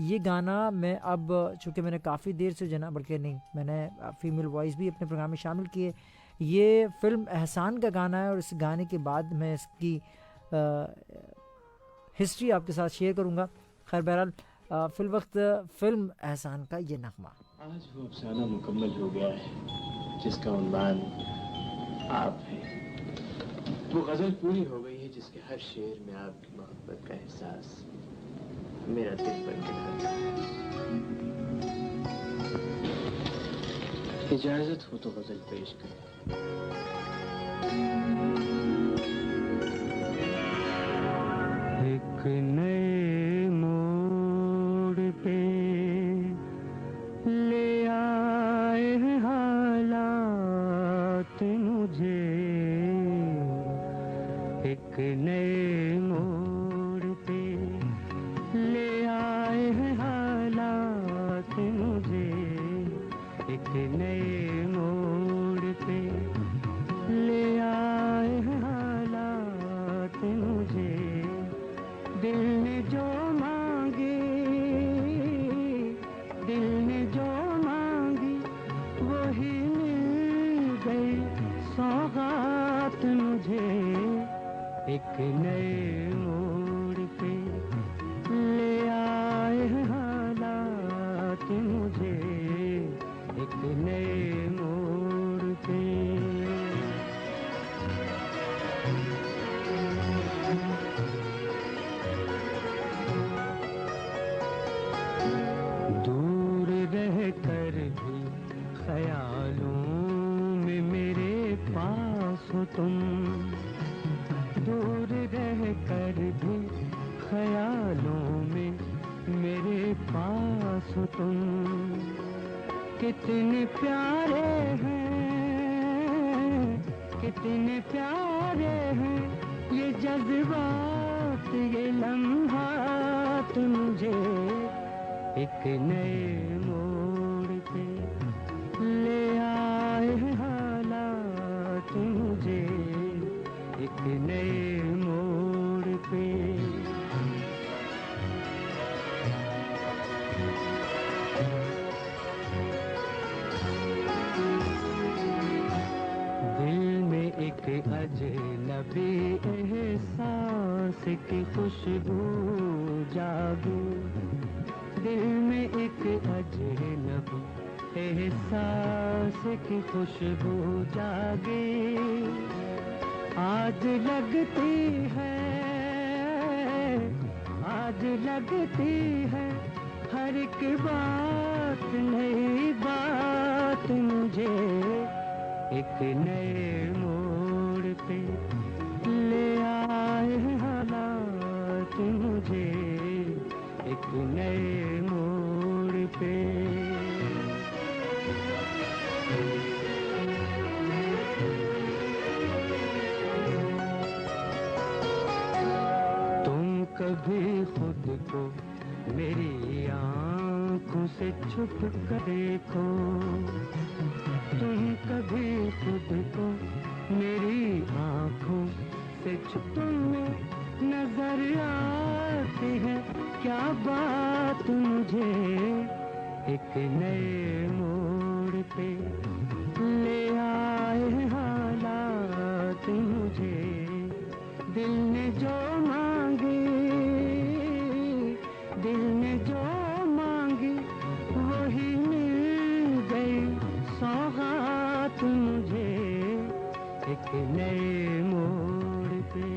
ये गाना मैं अब, चूँकि मैंने काफ़ी देर से जना, बल्कि नहीं, मैंने फीमेल वॉइस भी अपने प्रोग्राम में शामिल किए। ये फ़िल्म एहसान का गाना है और इस गाने के बाद मैं इसकी हिस्ट्री आपके साथ शेयर करूँगा। खैर बहरहाल फिल वक्त फ़िल्म एहसान का ये नगमा। आज वो अफसाना मुकम्मल हो गया है जिसका उन्वान आप है। वो गज़ल पूरी हो गई है जिसके हर शेर में आपकी मोहब्बत का एहसास मेरा दिल बन के ढलता है। इजाज़त हो तो गज़ल पेश करें। एक नए मोड़ पे ले आए हैं हालात मुझे, एक नए मोड़ पे ले आए हैं हालात मुझे, एक नए मोड़ पे ले आए हैं हालात मुझे। दिल ने जो मांगे, दिल ने जो मांगी वही मिल गई सौगात मुझे, एक नए मोड़ पे ले आए हैं हालात मुझे, एक नए मोड़ पे। दूर रह कर भी ख्यालों में मेरे पास हो तुम, दूर रह कर भी ख्यालों में मेरे पास हो तुम। कितने प्यारे हैं, कितने प्यारे हैं ये जज्बात, ये लम्हात मुझे, एक नए मोड़ पे ले आए हैं हालात मुझे, एक नए मोड़ पे। दिल में एक अजनबी एहसास की खुशबू जागो, दिल में एक अजनबी एहसास की खुशबू जागे। आज लगती है, आज लगती है हर एक बात नई बात मुझे, एक नए मोड़ पे ले आए हैं हालात मुझे, एक नए मोड़ पे। तुम कभी खुद को मेरी आंखों से छुप कर देखो, तुम कभी खुद को मेरी आंखों से छुप में नजर आती है क्या बात मुझे, एक नए मोड़ पे ले आए हैं हालात मुझे। दिल ने जो मांगी, दिल ने जो मांगी वही मिल गई सौगात मुझे, एक नए मोड़ पे।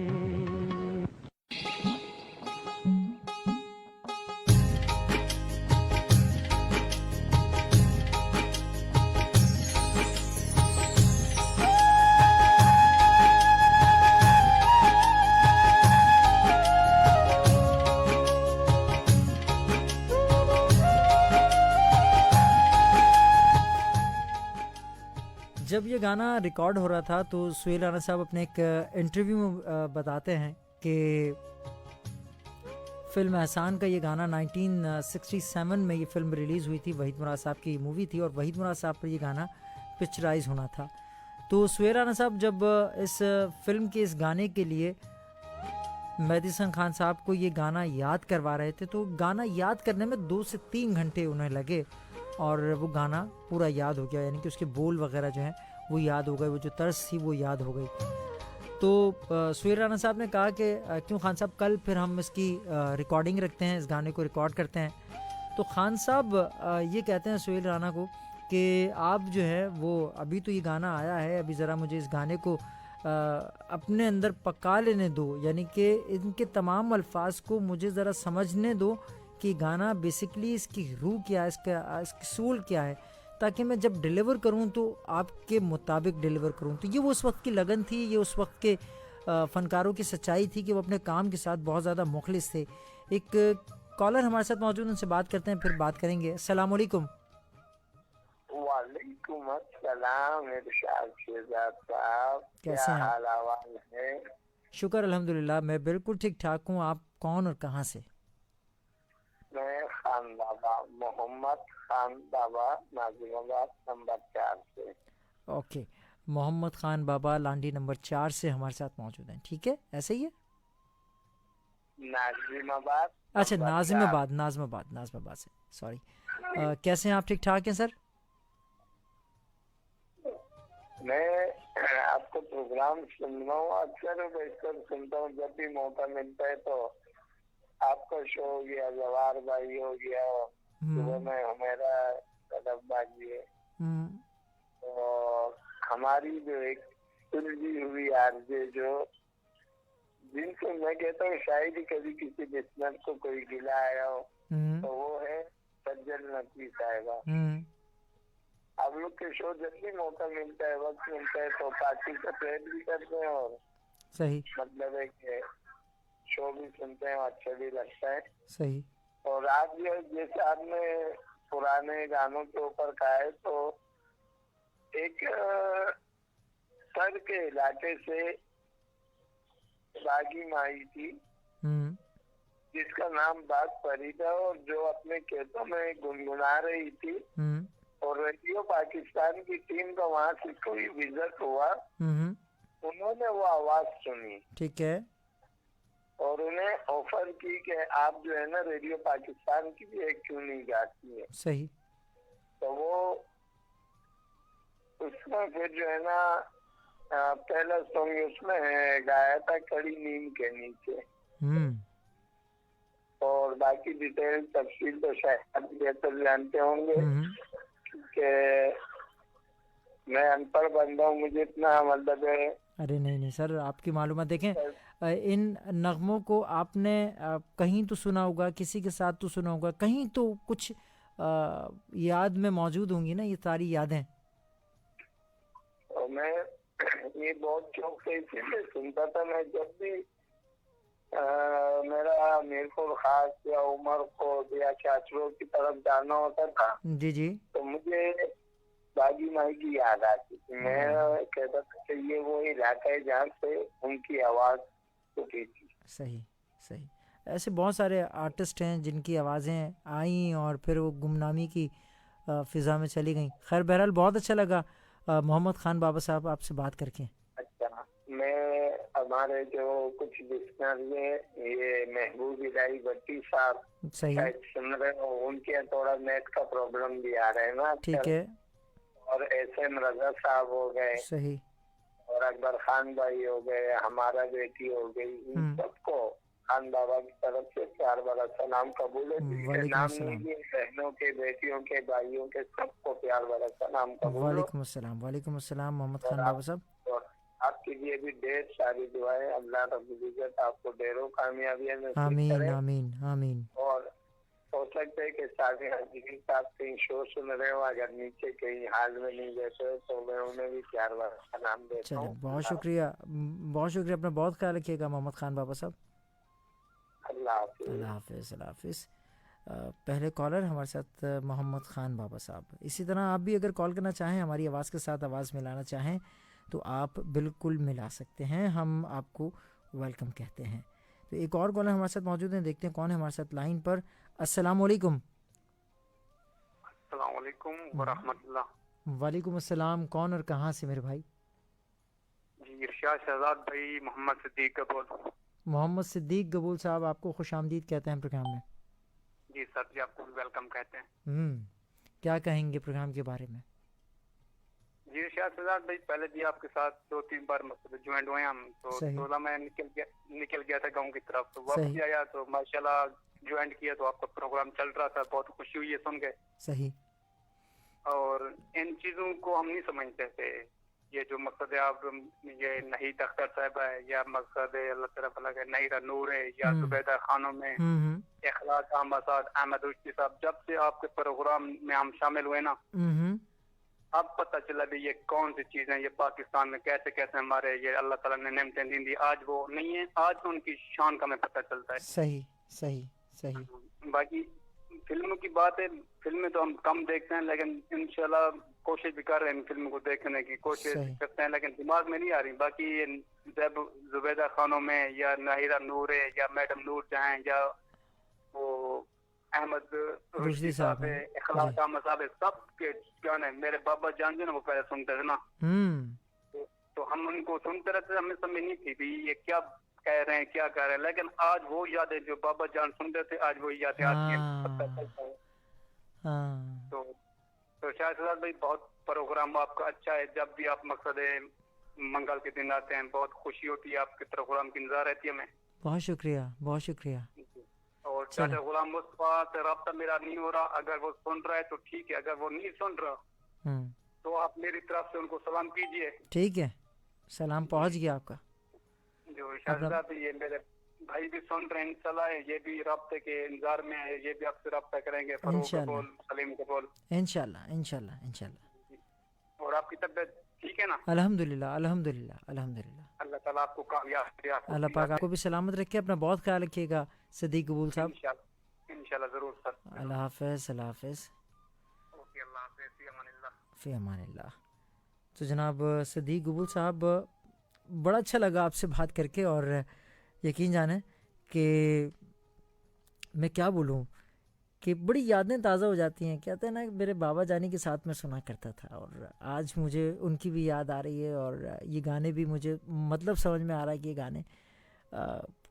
जब ये गाना रिकॉर्ड हो रहा था तो सुहेल राना साहब अपने एक इंटरव्यू में बताते हैं कि फिल्म एहसान का ये गाना 1967 में ये फिल्म रिलीज़ हुई थी। वहीद मुराद साहब की मूवी थी और वहीद मुराद साहब पर ये गाना पिक्चराइज होना था। तो सुहेल राना साहब जब इस फिल्म के इस गाने के लिए मेहदी हसन खान साहब को ये गाना याद करवा रहे थे, तो गाना याद करने में 2 से 3 घंटे उन्हें लगे और वो गाना पूरा याद हो गया, यानी कि उसके बोल वगैरह जो हैं वो याद हो गए, वो जो तर्ज थी वो याद हो गई। तो सुहेल राना साहब ने कहा कि क्यों खान साहब कल फिर हम इसकी रिकॉर्डिंग रखते हैं, इस गाने को रिकॉर्ड करते हैं। तो खान साहब ये कहते हैं सुहेल राना को कि आप जो है वो अभी तो ये गाना आया है, अभी ज़रा मुझे इस गाने को अपने अंदर पका लेने दो, यानी कि इनके तमाम अल्फाज को मुझे ज़रा समझने दो कि गाना बेसिकली इसकी रूह क्या है, इसकी सोल क्या है, ताकि मैं जब डिलीवर करूं तो आपके मुताबिक डिलीवर करूं। तो ये वो उस वक्त की लगन थी, ये उस वक्त के फ़नकारों की सच्चाई थी कि वो अपने काम के साथ बहुत ज़्यादा मुखलिस थे। एक कॉलर हमारे साथ मौजूद, उनसे बात करते हैं, फिर बात करेंगे। अस्सलाम वालेकुम। वालेकुम अस्सलाम इरशाद शहजाद साहब, कैसे हैं? हाल अहवाल है? शुक्र अल्हम्दुलिल्लाह, मैं बिल्कुल ठीक ठाक हूँ। आप कौन और कहाँ से? मैं खान बाबा, मोहम्मद खान बाबा, नाजिमाबाद नंबर 4 से। ओके, मोहम्मद खान बाबा लांडी नंबर 4 से हमारे साथ मौजूद हैं। ठीक है, ऐसे ही है। नाजिमाबाद। अच्छा, नाज़िमाबाद से, सॉरी। कैसे हैं आप? ठीक ठाक हैं सर? मैं आपको प्रोग्राम सुन रहा हूँ, अक्सर बैठकर सुनता हूँ, जब भी मौका मिलता है तो आपका शो हो गया, जवाहर भाई हो गया, सुबह में हमारा कदम बाजी है, और हमारी जो एक सुलझी हुई आरजे जो जिनको मैं कहता हूँ शायद ही कभी किसी लिसनर को कोई गिला आया हो, तो वो है सज्जल नकवी साहिबा। आप लोग के शो जब भी मौका मिलता है, वक्त मिलता है, तो पार्टिसिपेट भी करते हैं और सही, मतलब है कि शो भी सुनते हैं, अच्छा भी लगता है। सही। और आज जैसे आपने पुराने गानों के ऊपर कहा है, तो एक सर के इलाके से बागी माई थी जिसका नाम बाग फरीदा, और जो अपने खेतों में गुनगुना रही थी, और रेडियो पाकिस्तान की टीम का वहाँ से कोई विजिट हुआ, उन्होंने वो आवाज सुनी, ठीक है, और उन्हें ऑफर की कि आप जो है ना रेडियो पाकिस्तान की भी एक क्यों नहीं गाती है। सही। तो वो उसमें फिर जो है ना पहला सॉन्ग उसमें गाया था कड़ी नीम के नीचे, और बाकी डिटेल तफसील तो शायद आप बेहतर जानते होंगे कि मैं अनपढ़ बंदा हूँ, मुझे इतना मतलब है। अरे नहीं सर, आपकी मालूमात देखें, इन नगमों को आपने कहीं तो सुना होगा, किसी के साथ तो सुना होगा, कहीं तो कुछ याद में मौजूद होंगी ना ये सारी यादें। और मैं ये बहुत शौक से इसीलिए सुनता था, मैं जब भी मेरा मीरपुर खास या उमर को या चाचरों की तरफ जाना होता था, जी जी, तो मुझे बागी माई की याद आती थी। मैं कहता था कि ये वो इलाका है जहाँ से उनकी आवाज उठी थी। सही सही। ऐसे बहुत सारे आर्टिस्ट हैं जिनकी आवाज़ें आई और फिर वो गुमनामी की फिजा में चली गई। खैर बहरहाल बहुत अच्छा लगा मोहम्मद खान बाबा साहब आपसे बात करके। अच्छा, मैं हमारे जो कुछ लिसनर ये महबूब इलाही भट्टी साहब सही सुन रहे हो, उनके थोड़ा नेट का प्रॉब्लम भी आ रहा है ना, ठीक है, और एसएम रजा साहब हो गए, सही, और अकबर खान भाई हो गए, हमारा बेटी हो गई, इन सबको खान बाबा की तरफ से प्यार भरा सलाम कबूल है। नाम नहीं, बहनों के, बेटियों के, भाइयों के, सबको प्यार भरा सलाम कबूल। वालेकुम अस्सलाम मोहम्मद खान बाबा साहब। और आपके लिए भी ढेर सारी दुआएं, अल्लाह रब्बुल इज्जत आपको ढेरों कामयाबियां नसीब करे। आमीन आमीन। और हो सकता है कि साथी हजीरी साहब कहीं शो सुन रहे हो, अगर नीचे कहीं हाल में नहीं बैठे हो तो मैं उन्हें भी प्यार भरा नाम देता हूँ। बहुत शुक्रिया, अपना बहुत ख्याल रखिएगा मोहम्मद खान बाबा साहब। अल्लाह हाफिज़। अल्लाह हाफिज़, अल्लाह हाफिज़। पहले कॉलर हमारे साथ मोहम्मद खान बाबा साहब। इसी तरह आप भी अगर कॉल करना चाहें, हमारी आवाज़ के साथ आवाज़ मिलाना चाहें, तो आप बिल्कुल मिला सकते हैं, हम आपको वेलकम कहते हैं। तो एक और कॉलर हमारे साथ मौजूद हैं, देखते हैं कौन है हमारे साथ लाइन पर। अस्सलाम वालेकुम। अस्सलाम वालेकुम व रहमतुल्लाह। वालेकुम अस्सलाम। कौन और कहाँ से मेरे भाई? जी इरशाद शहजाद भाई, मोहम्मद सिद्दीक कबूल। मोहम्मद सिद्दीक कबूल साहब, आपको खुश आमदीद कहते हैं प्रोग्राम में। जी सर जी, आपको भी वेलकम कहते हैं। क्या कहेंगे प्रोग्राम के बारे में? जी इरशाद शहजाद भाई, पहले भी आपके साथ 2-3 बार मतलब ज्वाइन हुए हम, तो सही। 16 में निकल गया था गाँव की तरफ, तो सही। वापस आया तो माशाल्लाह ज्वाइन किया तो आपका प्रोग्राम चल रहा था, बहुत खुशी हुई है सुन के। सही। और इन चीजों को हम नहीं समझते थे, ये जो मकसद है आप ये नहीद अख्तर साहब है, या मकसद है अल्लाह तरफ अलग है नहीरा नूर है, या जुबैदा खानों में इखलास अहमद अहमद रुश्दी साहब, जब से आपके प्रोग्राम में हम शामिल हुए ना, अब पता चला भी ये कौन सी चीज है, ये पाकिस्तान में कैसे कैसे हमारे ये अल्लाह ताला ने नेमतें दी, आज वो नहीं है, आज तो उनकी शान का हमें पता चलता है। सही सही सही। बाकी फिल्मों की बात है, फिल्में तो हम कम देखते हैं, लेकिन इंशाल्लाह कोशिश भी कर रहे हैं फिल्म को देखने की कोशिश करते हैं, लेकिन दिमाग में नहीं आ रही। बाकी ये जब जुबैदा खानों में या नहीरा नूर है या मैडम नूर जहां या वो अहमद रुश्दी साहब है, इखलास अहमद साहब है, सब के गाने मेरे बाबा जान जो ना वो पहले सुनते थे ना, तो हम उनको सुनते रहते, हमें समझ नहीं थी भी ये क्या कह रहे हैं क्या कह रहे हैं, लेकिन आज वो यादें जो बाबा जान सुनते थे आज वो यादें आती हैं। तो शायद भाई बहुत प्रोग्राम आपका अच्छा है, जब भी आप मकसद मंगल के दिन आते हैं बहुत खुशी होती है, आपके प्रोग्राम की इंतजार रहती है हमें। बहुत शुक्रिया बहुत शुक्रिया। और चाचा गुलाम मुस्तफा से रब्ता मेरा नहीं हो रहा, अगर वो सुन रहा है तो ठीक है, अगर वो नहीं सुन रहा तो आप मेरी तरफ से उनको सलाम कीजिए। ठीक है, सलाम पहुंच गया आपका। जो शाहजाद ये मेरे भाई भी सुन रहे हैं इंशाल्लाह, ये भी रब्ते के इंतजार में है, ये भी आपसे रब्ता करेंगे, फरूक कबूल सलीम कबूल इंशाल्लाह इंशाल्लाह इंशाल्लाह। और आपकी तबीयत ठीक है ना? अल्हम्दुलिल्लाह अल्हम्दुलिल्लाह अल्हम्दुलिल्लाह। अल्लाह ताला आपको कामयाब करे, अल्लाह पाक आपको भी सलामत रखे, अपना बहुत ख्याल रखिएगा सिद्दीक कबूल साहब। इंशाल्लाह जरूर सर। अल्लाह हाफिज़ अल्लाह हाफिज़। ओके अल्लाह हाफिज़, फी अमानिल्लाह। फी अमानिल्लाह। तो जनाब सिद्दीक कबूल साहब, बड़ा अच्छा लगा आपसे बात करके, और यकीन जाने कि मैं क्या बोलूँ कि बड़ी यादें ताज़ा हो जाती हैं। कहते हैं ना, मेरे बाबा जानी के साथ में सुना करता था, और आज मुझे उनकी भी याद आ रही है, और ये गाने भी मुझे मतलब समझ में आ रहा है कि ये गाने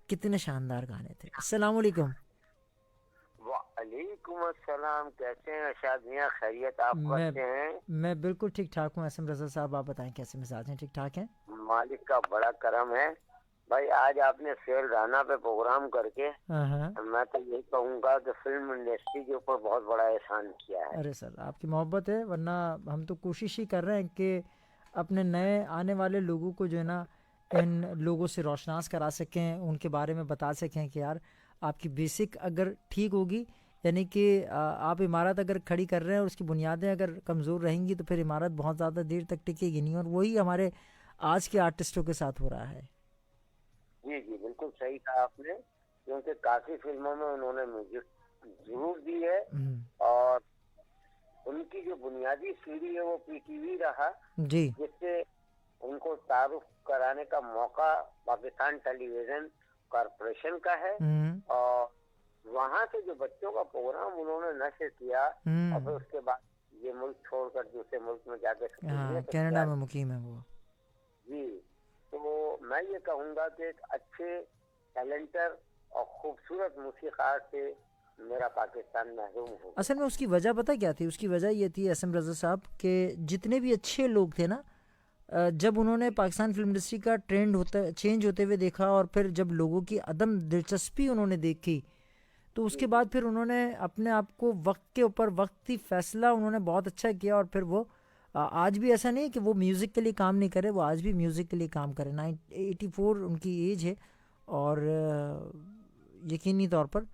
कितने शानदार गाने थे। अस्सलाम वालेकुम। वालेकुम अस्सलाम, कैसे हैं अरशाद मियां, खैरियत आप कैसे हैं? मैं बिल्कुल ठीक ठाक हूँ एसएम रज़ा साहब, आप बताएं कैसे मिजाज हैं? ठीक ठाक हैं, मालिक का बड़ा करम है। भाई आज आपने सेल राना पे प्रोग्राम करके मैं तो यही कहूँगा कि फिल्म इंडस्ट्री के ऊपर बहुत बड़ा एहसान किया है। अरे सर आपकी मोहब्बत है, वरना हम तो कोशिश ही कर रहे हैं कि अपने नए आने वाले लोगों को जो है ना इन लोगों से रोशनास करा सकें, उनके बारे में बता सकें कि यार आपकी बेसिक अगर ठीक होगी, यानी कि आप इमारत अगर खड़ी कर रहे हैं और उसकी बुनियादें अगर कमज़ोर रहेंगी तो फिर इमारत बहुत ज़्यादा देर तक टिकेगी नहीं, और वही हमारे आज के आर्टिस्टों के साथ हो रहा है। जी जी बिल्कुल सही कहा आपने, क्योंकि काफी फिल्मों में उन्होंने म्यूजिक जरूर दी है, और उनकी जो बुनियादी सीढ़ी है वो पीटीवी रहा जी, जिससे उनको तारुफ कराने का मौका पाकिस्तान टेलीविजन कॉर्पोरेशन का है, और वहाँ से जो बच्चों का प्रोग्राम उन्होंने नशर किया, और फिर उसके बाद ये मुल्क छोड़कर दूसरे मुल्क में जाकर कनाडा में मुकीम है वो। जी, तो मैं ये कहूँगा कि एक अच्छे टैलेंटर और खूबसूरत मूसीकार से मेरा पाकिस्तान महरूम हो। असल में उसकी वजह पता क्या थी? उसकी वजह ये थी एसएम रज़ा साहब कि जितने भी अच्छे लोग थे ना, जब उन्होंने पाकिस्तान फिल्म इंडस्ट्री का ट्रेंड चेंज होते हुए देखा, और फिर जब लोगों की अदम दिलचस्पी उन्होंने देखी, तो उसके बाद फिर उन्होंने अपने आप को वक्त के ऊपर वक्ती फ़ैसला उन्होंने बहुत अच्छा किया, और फिर वो आज भी ऐसा नहीं कि वो म्यूज़िक के लिए काम नहीं करे, वो आज भी म्यूज़िक के लिए काम करे। 84 उनकी एज है, और यकीनी तौर पर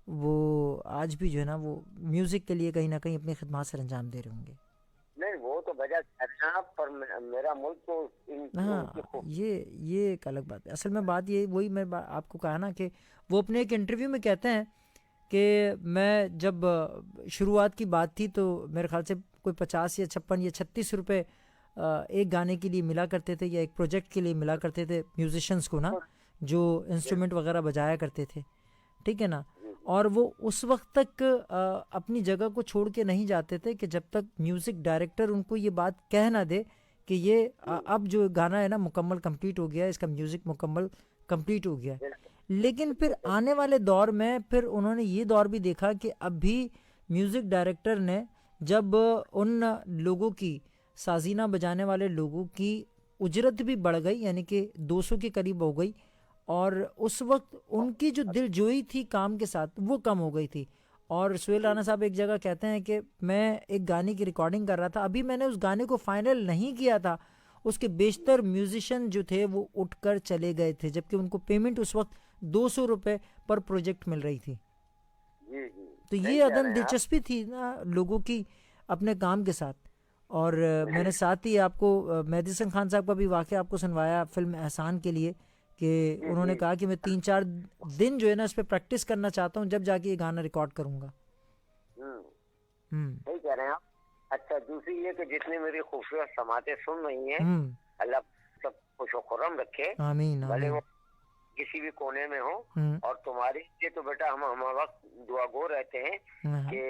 वो आज भी जो है ना वो म्यूज़िक के लिए कहीं ना कहीं अपनी खिदमत सर अंजाम दे रहे होंगे। नहीं वो तो वजह पर मेरा मुल्क तो हाँ, ये एक अलग बात है। असल में बात ये वही मैं आपको कहा ना कि वो अपने एक इंटरव्यू में कहते हैं कि मैं जब शुरुआत की बात थी तो मेरे ख्याल से कोई 50 या 56 या 36 रुपए एक गाने के लिए मिला करते थे, या एक प्रोजेक्ट के लिए मिला करते थे म्यूजिशियंस को ना, जो इंस्ट्रूमेंट वगैरह बजाया करते थे, ठीक है ना, और वो उस वक्त तक अपनी जगह को छोड़ के नहीं जाते थे कि जब तक म्यूज़िक डायरेक्टर उनको ये बात कह ना दे कि ये अब जो गाना है ना मुकम्मल कंप्लीट हो गया, इसका म्यूज़िक मुकम्मल कंप्लीट हो गया। लेकिन फिर आने वाले दौर में फिर उन्होंने ये दौर भी देखा कि अब भी म्यूज़िक डायरेक्टर ने जब उन लोगों की, साजीना बजाने वाले लोगों की उजरत भी बढ़ गई, यानी कि 200 के करीब हो गई, और उस वक्त उनकी जो दिलजोई थी काम के साथ वो कम हो गई थी। और सुहेल राना साहब एक जगह कहते हैं कि मैं एक गाने की रिकॉर्डिंग कर रहा था, अभी मैंने उस गाने को फाइनल नहीं किया था, उसके बेशतर म्यूजिशियन जो थे वो उठकर चले गए थे, जबकि उनको पेमेंट उस वक्त 200 रुपये पर प्रोजेक्ट मिल रही थी। तो ये अदम दिलचस्पी थी ना लोगों की अपने काम के साथ। और मैंने साथ ही आपको मेहदी हसन खान साहब का भी वाक़या आपको सुनवाया फिल्म एहसान के लिए, कि उन्होंने कहा कि मैं 3-4 दिन जो है ना इस पे प्रैक्टिस करना चाहता हूँ, जब जाके ये गाना रिकॉर्ड करूँगा। सही कह रहे हैं आप। अच्छा, दूसरी ये कि जितनी मेरी खूबसूरत समातें सुन रही हैं, अल्लाह सब खुश खुर्रम रखे, आमीन भले वो आमीन। किसी भी कोने में हो। और तुम्हारी ये तो बेटा हम वक्त दुआगो रहते हैं कि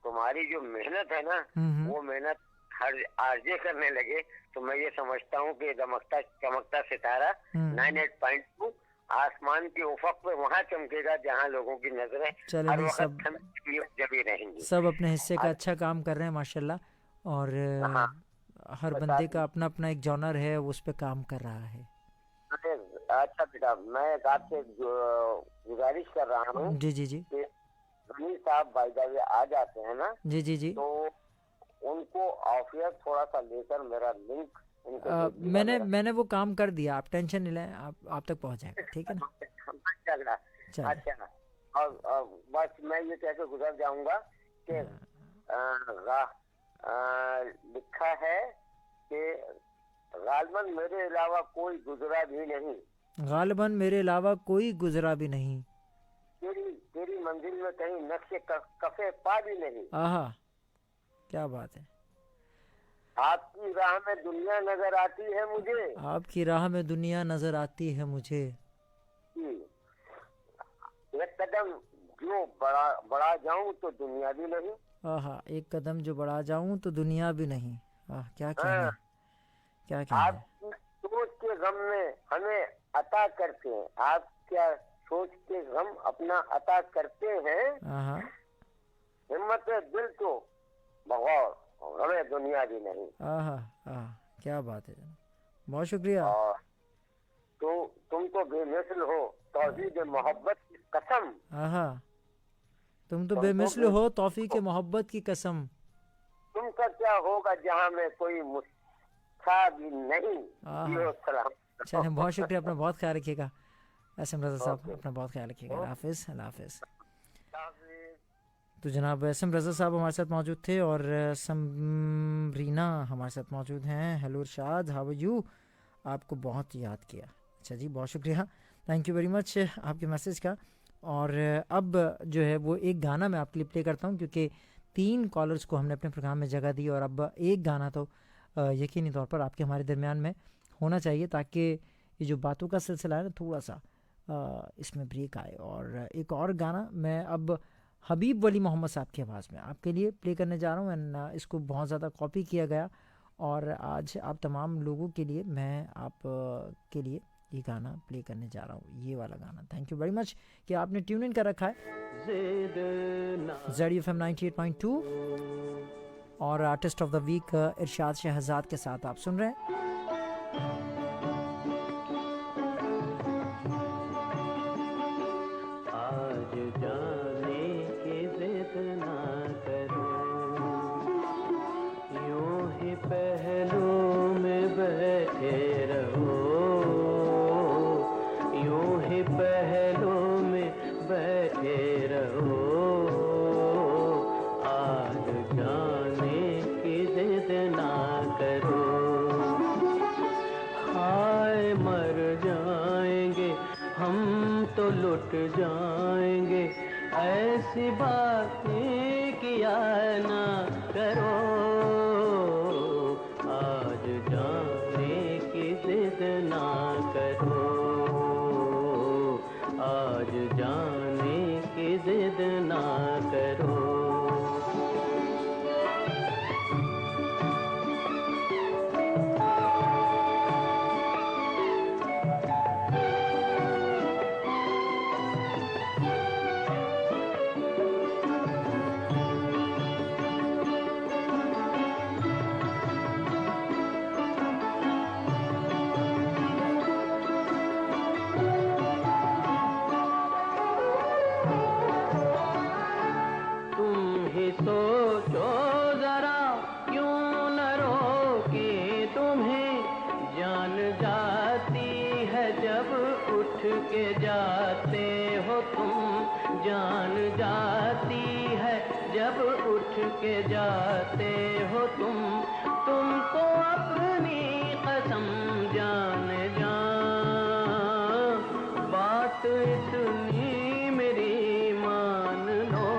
तुम्हारी जो मेहनत है ना, वो मेहनत हर आरजे करने लगे तो मैं ये समझता हूँ कि चमकता सितारा 98.2 आसमान के उफक पे वहाँ चमकेगा जहाँ लोगों की नजरें हर वक्त जमी रहेंगी। सब अपने हिस्से का अच्छा काम कर रहे हैं माशाल्लाह, और हर बंदे का अपना अपना एक जॉनर है, उस पे काम कर रहा है। अच्छा बेटा, मैं आपसे गुजारिश कर रहा हूँ जी जी जी, रमीज साहब बाय द वे आ जाते हैं ना, जी जी जी, तो उनको ऑफियर थोड़ा सा लेकर मेरा लिंक मैंने वो काम कर दिया, आप टेंशन नहीं लें, आप तक पहुंच जाएगा, ठीक है ना। अच्छा, और बस मैं ये कहकर गुजर जाऊंगा कि लिखा है कि गालिबन मेरे अलावा कोई गुजरा भी नहीं, गालिबन मेरे अलावा कोई गुजरा भी नहीं, तेरी मंजिल में कहीं नक्शे कफे पा भी नहीं। आहा, क्या बात है। आपकी राह में दुनिया नजर आती है मुझे, आपकी राह में दुनिया नजर आती है मुझे, एक कदम जो बढ़ा जाऊं तो दुनिया भी नहीं। आहा, एक कदम जो बढ़ा जाऊं तो दुनिया भी नहीं। आह, क्या कहना है, क्या कहना है। आपकी सोच के गम में हमें अता करते हैं, आप क्या सोच के गम अपना अता करते हैं। हिम्मत दिल तो बगौर हमें दुनिया भी नहीं। क्या बात है, बहुत शुक्रिया। तो तुम तो बेमिसल हो, तौहीद मोहब्बत की कसम। तुम तो बेमिसल हो, तौफीक मोहब्बत की कसम। तुमका क्या होगा जहाँ में कोई मुस्का भी नहीं। चलिए, बहुत शुक्रिया, अपना बहुत ख्याल रखिएगा एसएम रजा साहब, अपना बहुत ख्याल रखिएगा। हाफिज, अल्लाह हाफिज। तो जनाब एसएम रजा साहब हमारे साथ मौजूद थे, और समरीना हमारे साथ मौजूद हैं। Hello Irshad, how are you, आपको बहुत याद किया। अच्छा जी, बहुत शुक्रिया, थैंक यू वेरी मच आपके मैसेज का। और अब जो है वो एक गाना मैं आपके लिए प्ले करता हूँ, क्योंकि 3 कॉलर्स को हमने अपने प्रोग्राम में जगह दी, और अब एक गाना तो यकीनी तौर पर आपके हमारे दरमियान में होना चाहिए, ताकि ये जो बातों का सिलसिला है ना थोड़ा सा इसमें ब्रेक आए। और एक और गाना मैं अब हबीब वली मोहम्मद साहब की आवाज़ में आपके लिए प्ले करने जा रहा हूँ। एंड इसको बहुत ज़्यादा कॉपी किया गया, और आज आप तमाम लोगों के लिए मैं आप के लिए ये गाना प्ले करने जा रहा हूँ, ये वाला गाना। थैंक यू वेरी मच कि आपने ट्यून इन कर रखा है ZFM 98.2, और आर्टिस्ट ऑफ द वीक इरशाद शहजाद के साथ आप सुन रहे हैं। लुट जाएंगे, ऐसी बातें किया ना करो, आज जाने की जिद ना करो। जाने की जिद ना करो। सोचो जरा क्यों न रोके तुम्हें, जान जाती है जब उठ के जाते हो तुम, जान जाती है जब उठ के जाते हो तुम, तुमको अपनी कसम जान जा, बात इतनी मेरी मान लो,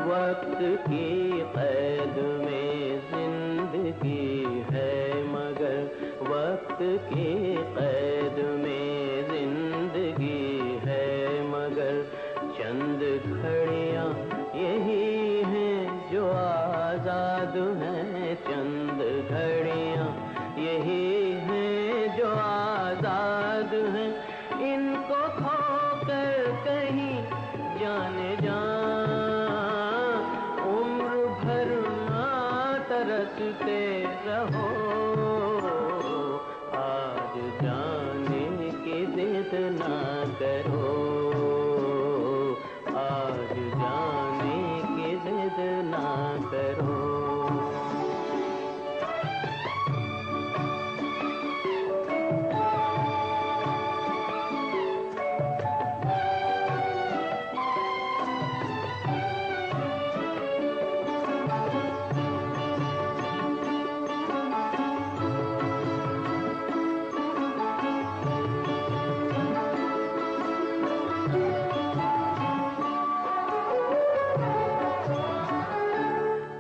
वक्त की कैद में जिंदगी है मगर, वक्त की कैद में जिंदगी है मगर, चंद घड़ियां यही हैं जो आजाद हैं, चंद घड़ियां यही हैं जो आजाद हैं, इनको खोकर कहीं जाने जा, तरसते रहो, आज जाने की जिद ना करो, आज जाने की जिद ना करो।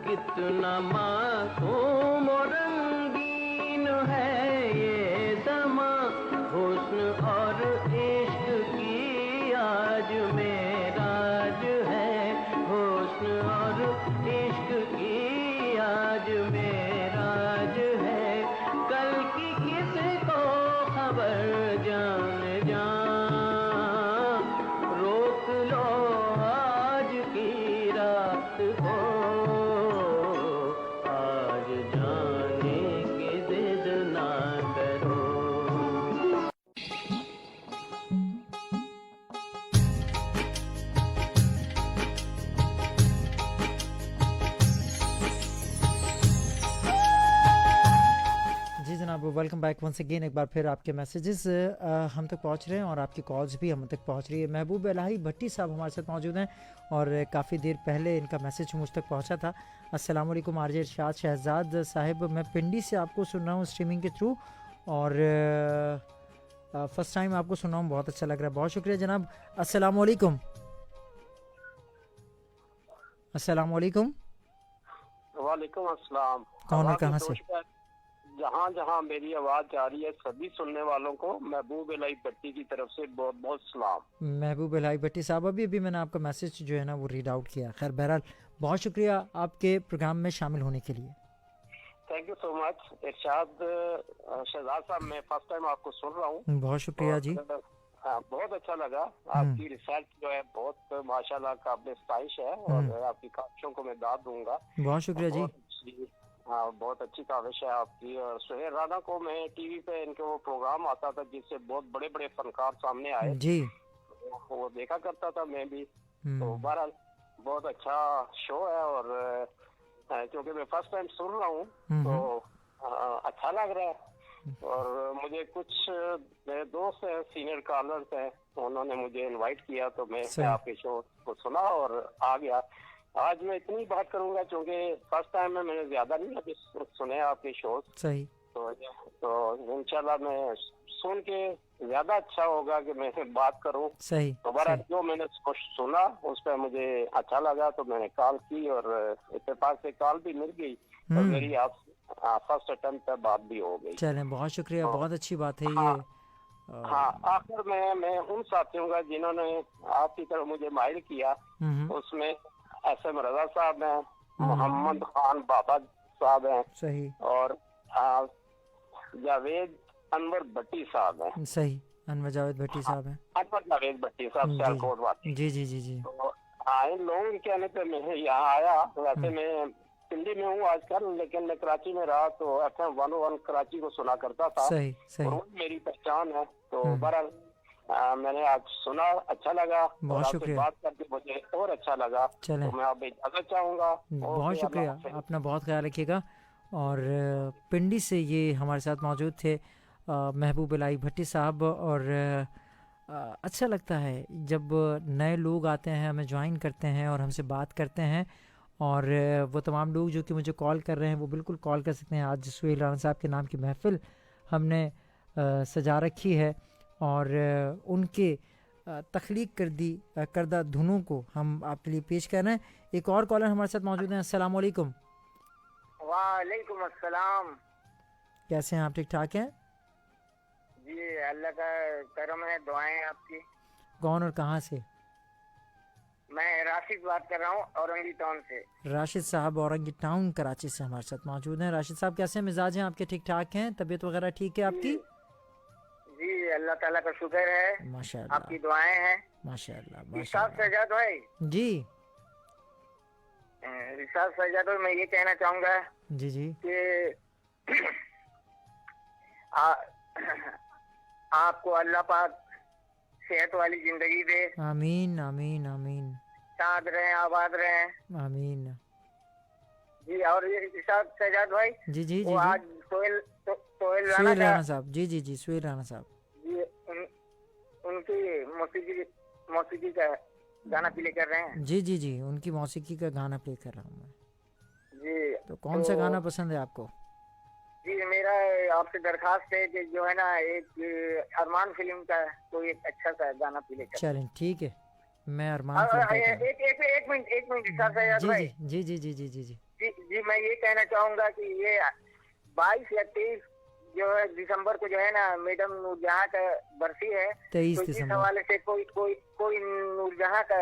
कितना मासूम और रंगीन है ये समा, हुस्न और इश्क की आज मेराज है, हुस्न और इश्क की आज मेराज है, कल की किसको खबर जान जा, रोक लो आज की रात को, वेलकम बैक वंस अगेन। एक बार फिर आपके मैसेजेस हम तक पहुंच रहे हैं और आपकी कॉल्स भी हम तक पहुंच रही है। महबूब इलाही भट्टी साहब हमारे साथ मौजूद हैं और काफ़ी देर पहले इनका मैसेज मुझ तक पहुंचा था। अस्सलाम वालेकुम आरजे इरशाद शहजाद साहिब, मैं पिंडी से आपको सुन रहा हूँ स्ट्रीमिंग के थ्रू और फर्स्ट टाइम आपको सुन रहा हूँ, बहुत अच्छा लग रहा है, बहुत शुक्रिया जनाब। अस्सलाम वालेकुम। अस्सलाम वालेकुम। वालेकुम अस्सलाम। कौन है, कहाँ से? जहाँ जहाँ मेरी आवाज जा रही है सभी सुनने वालों को महबूब इलाही भट्टी की तरफ से बहुत बहुत सलाम। महबूब इलाही भट्टी साहब, अभी मैंने आपका मैसेज जो है ना वो रीड आउट किया। खैर बहरहाल बहुत शुक्रिया आपके प्रोग्राम में शामिल होने के लिए। थैंक यू सो मच इरशाद शहजाद साहब, मैं फर्स्ट टाइम आपको सुन रहा हूँ। बहुत शुक्रिया जी। हाँ, बहुत अच्छा लगा। आपकी रिसर्च जो है बहुत माशाल्लाह काबिल स्ताइश है और आपकी काविशों को मैं दाद दूंगा। बहुत शुक्रिया जी। हाँ, बहुत अच्छी काविश है आपकी। और सुहेल राना को मैं टीवी पे इनके वो प्रोग्राम आता था जिससे बहुत बड़े बड़े फनकार सामने आए जी, वो देखा करता था मैं भी। तो बहरहाल बहुत अच्छा शो है और क्योंकि मैं फर्स्ट टाइम सुन रहा हूँ तो अच्छा लग रहा है। और मुझे कुछ मेरे दोस्त हैं, सीनियर कॉलर्स हैं, उन्होंने मुझे इनवाइट किया तो मैं आपके शो को सुना और आ गया। आज मैं इतनी बात करूंगा क्योंकि फर्स्ट टाइम में मैंने ज्यादा नहीं अभी सुने आपके शो। सही। तो इंशाल्लाह मैं सुन के ज्यादा अच्छा होगा कि मैं बात करूं। सही। दोबारा जो मैंने सुना उस पर मुझे अच्छा लगा तो मैंने कॉल की और इत्तेफाक से कॉल भी मिल गई और मेरी आप फर्स्ट अटेम्प्ट पे बात भी हो गई। चलें, बहुत शुक्रिया, बहुत अच्छी बात है ये। हाँ, आखिर में मैं उन साथियों का जिन्होंने आपकी तरफ मुझे माइल किया, उसमें SM रजा साहब हैं, मोहम्मद खान बाबा साहब हैं, सही, और जावेद अनवर भट्टी साहब हैं। सही, अनवर जावेद भट्टी साहब हैं। अनवर जावेद भट्टी साहब सियालकोट वाले। जी जी जी जी। तो इन लोगों के कहने पे मैं यहाँ आया। वैसे मैं दिल्ली में हूँ आजकल, लेकिन मैं कराची में रहा तो FM 101 कराची को सुना करता था। सही, सही। और मेरी पहचान है। तो बहरहाल मैंने आज सुना, अच्छा लगा। बहुत शुक्रिया। बात करके मुझे और अच्छा लगा। तो मैं आप इजाजत चाहूँगा। बहुत शुक्रिया, अपना बहुत ख्याल रखिएगा। और पिंडी से ये हमारे साथ मौजूद थे महबूब इलाही भट्टी साहब। और अच्छा लगता है जब नए लोग आते हैं, हमें ज्वाइन करते हैं और हमसे बात करते हैं। और वो तमाम लोग जो कि मुझे कॉल कर रहे हैं वो बिल्कुल कॉल कर सकते हैं। आज सुहेल राना साहब के नाम की महफ़िल हमने सजा रखी है और उनके तख्लीक करदा धुनों को हम आपके लिए पेश कर रहे हैं। एक और कॉलर हमारे साथ मौजूद हैं। अस्सलाम वालेकुम। वालेकुम अस्सलाम। कैसे हैं आप? ठीक ठाक हैं जी, अल्लाह का करम है, दुआएं आपकी। कौन और कहाँ से? मैं राशिद बात कर रहा हूँ औरंगी टाउन से। राशिद साहब औरंगी टाउन कराची से हमारे साथ मौजूद हैं। राशिद साहब कैसे मिजाज हैं आपके? ठीक ठाक हैं? तबीयत वगैरह ठीक है आपकी? जी, अल्लाह ताला का शुक्र है, माशाअल्लाह, आपकी दुआएं हैं। माशाअल्लाह, रिसाज सजाद भाई जी, रिसाज सजाद भाई, मैं ये कहना चाहूँगा जी जी कि आपको अल्लाह पाक सेहत वाली जिंदगी दे। आमीन आमीन आमीन। साथ रहे, आबाद रहे। आमीन जी। और ये रिसाज सजाद भाई, जी जी जी, आज सोहेल राना साहब, जी जी जी, सोहेल राना साहब जी, उनकी मौसीकी का गाना प्ले कर रहे हैं। जी जी जी, उनकी मौसीकी का गाना प्ले कर रहा हूँ मैं जी। तो कौन सा गाना पसंद है आपको? जी, मेरा आपसे दरखास्त है कि जो है ना, एक अरमान फिल्म का कोई एक अच्छा सा गाना प्ले कर। चलें, ठीक है, मैं अरमान एक मिनट रिसाज सजाद भाई। जी जी जी जी जी जी जी, मैं ये कहना चाहूँगा कि ये 22 या 23 जो है दिसंबर को जो है ना, मैडम नूरजहां का बरसी है। 23 तो इस दिसंबर हवाले से कोई नूरजहां का,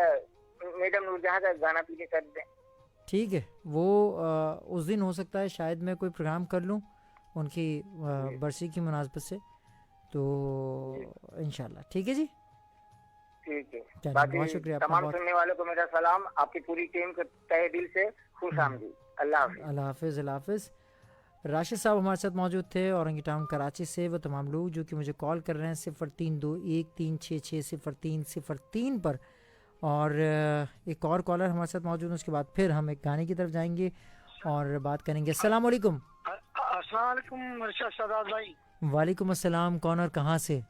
मैडम नूरजहां का गाना प्ले कर दें। ठीक है, वो उस दिन हो सकता है शायद मैं कोई प्रोग्राम कर लूँ उनकी बरसी की मुनासबत से, तो इंशाल्लाह। ठीक है जी, ठीक है। बहुत शुक्रिया। तमाम सुनने वालों को मेरा सलाम, आपकी पूरी टीम को तहे दिल से खुश आमदीद। अल्लाह हाफिज़। अल्लाह हाफिज़, अल्लाह हाफिज़। राशिद साहब हमारे साथ मौजूद थे औरंगी टाउन कराची से। वो तमाम लोग जो कि मुझे कॉल कर रहे हैं 0321366003 पर। और एक और कॉलर हमारे साथ मौजूद है, उसके बाद फिर हम एक गाने की तरफ जाएंगे और बात करेंगे। अस्सलाम वालेकुम। अस्सलाम वालेकुम इरशाद सदात भाई। वालेकुम अस्सलाम। कौन और कहाँ से?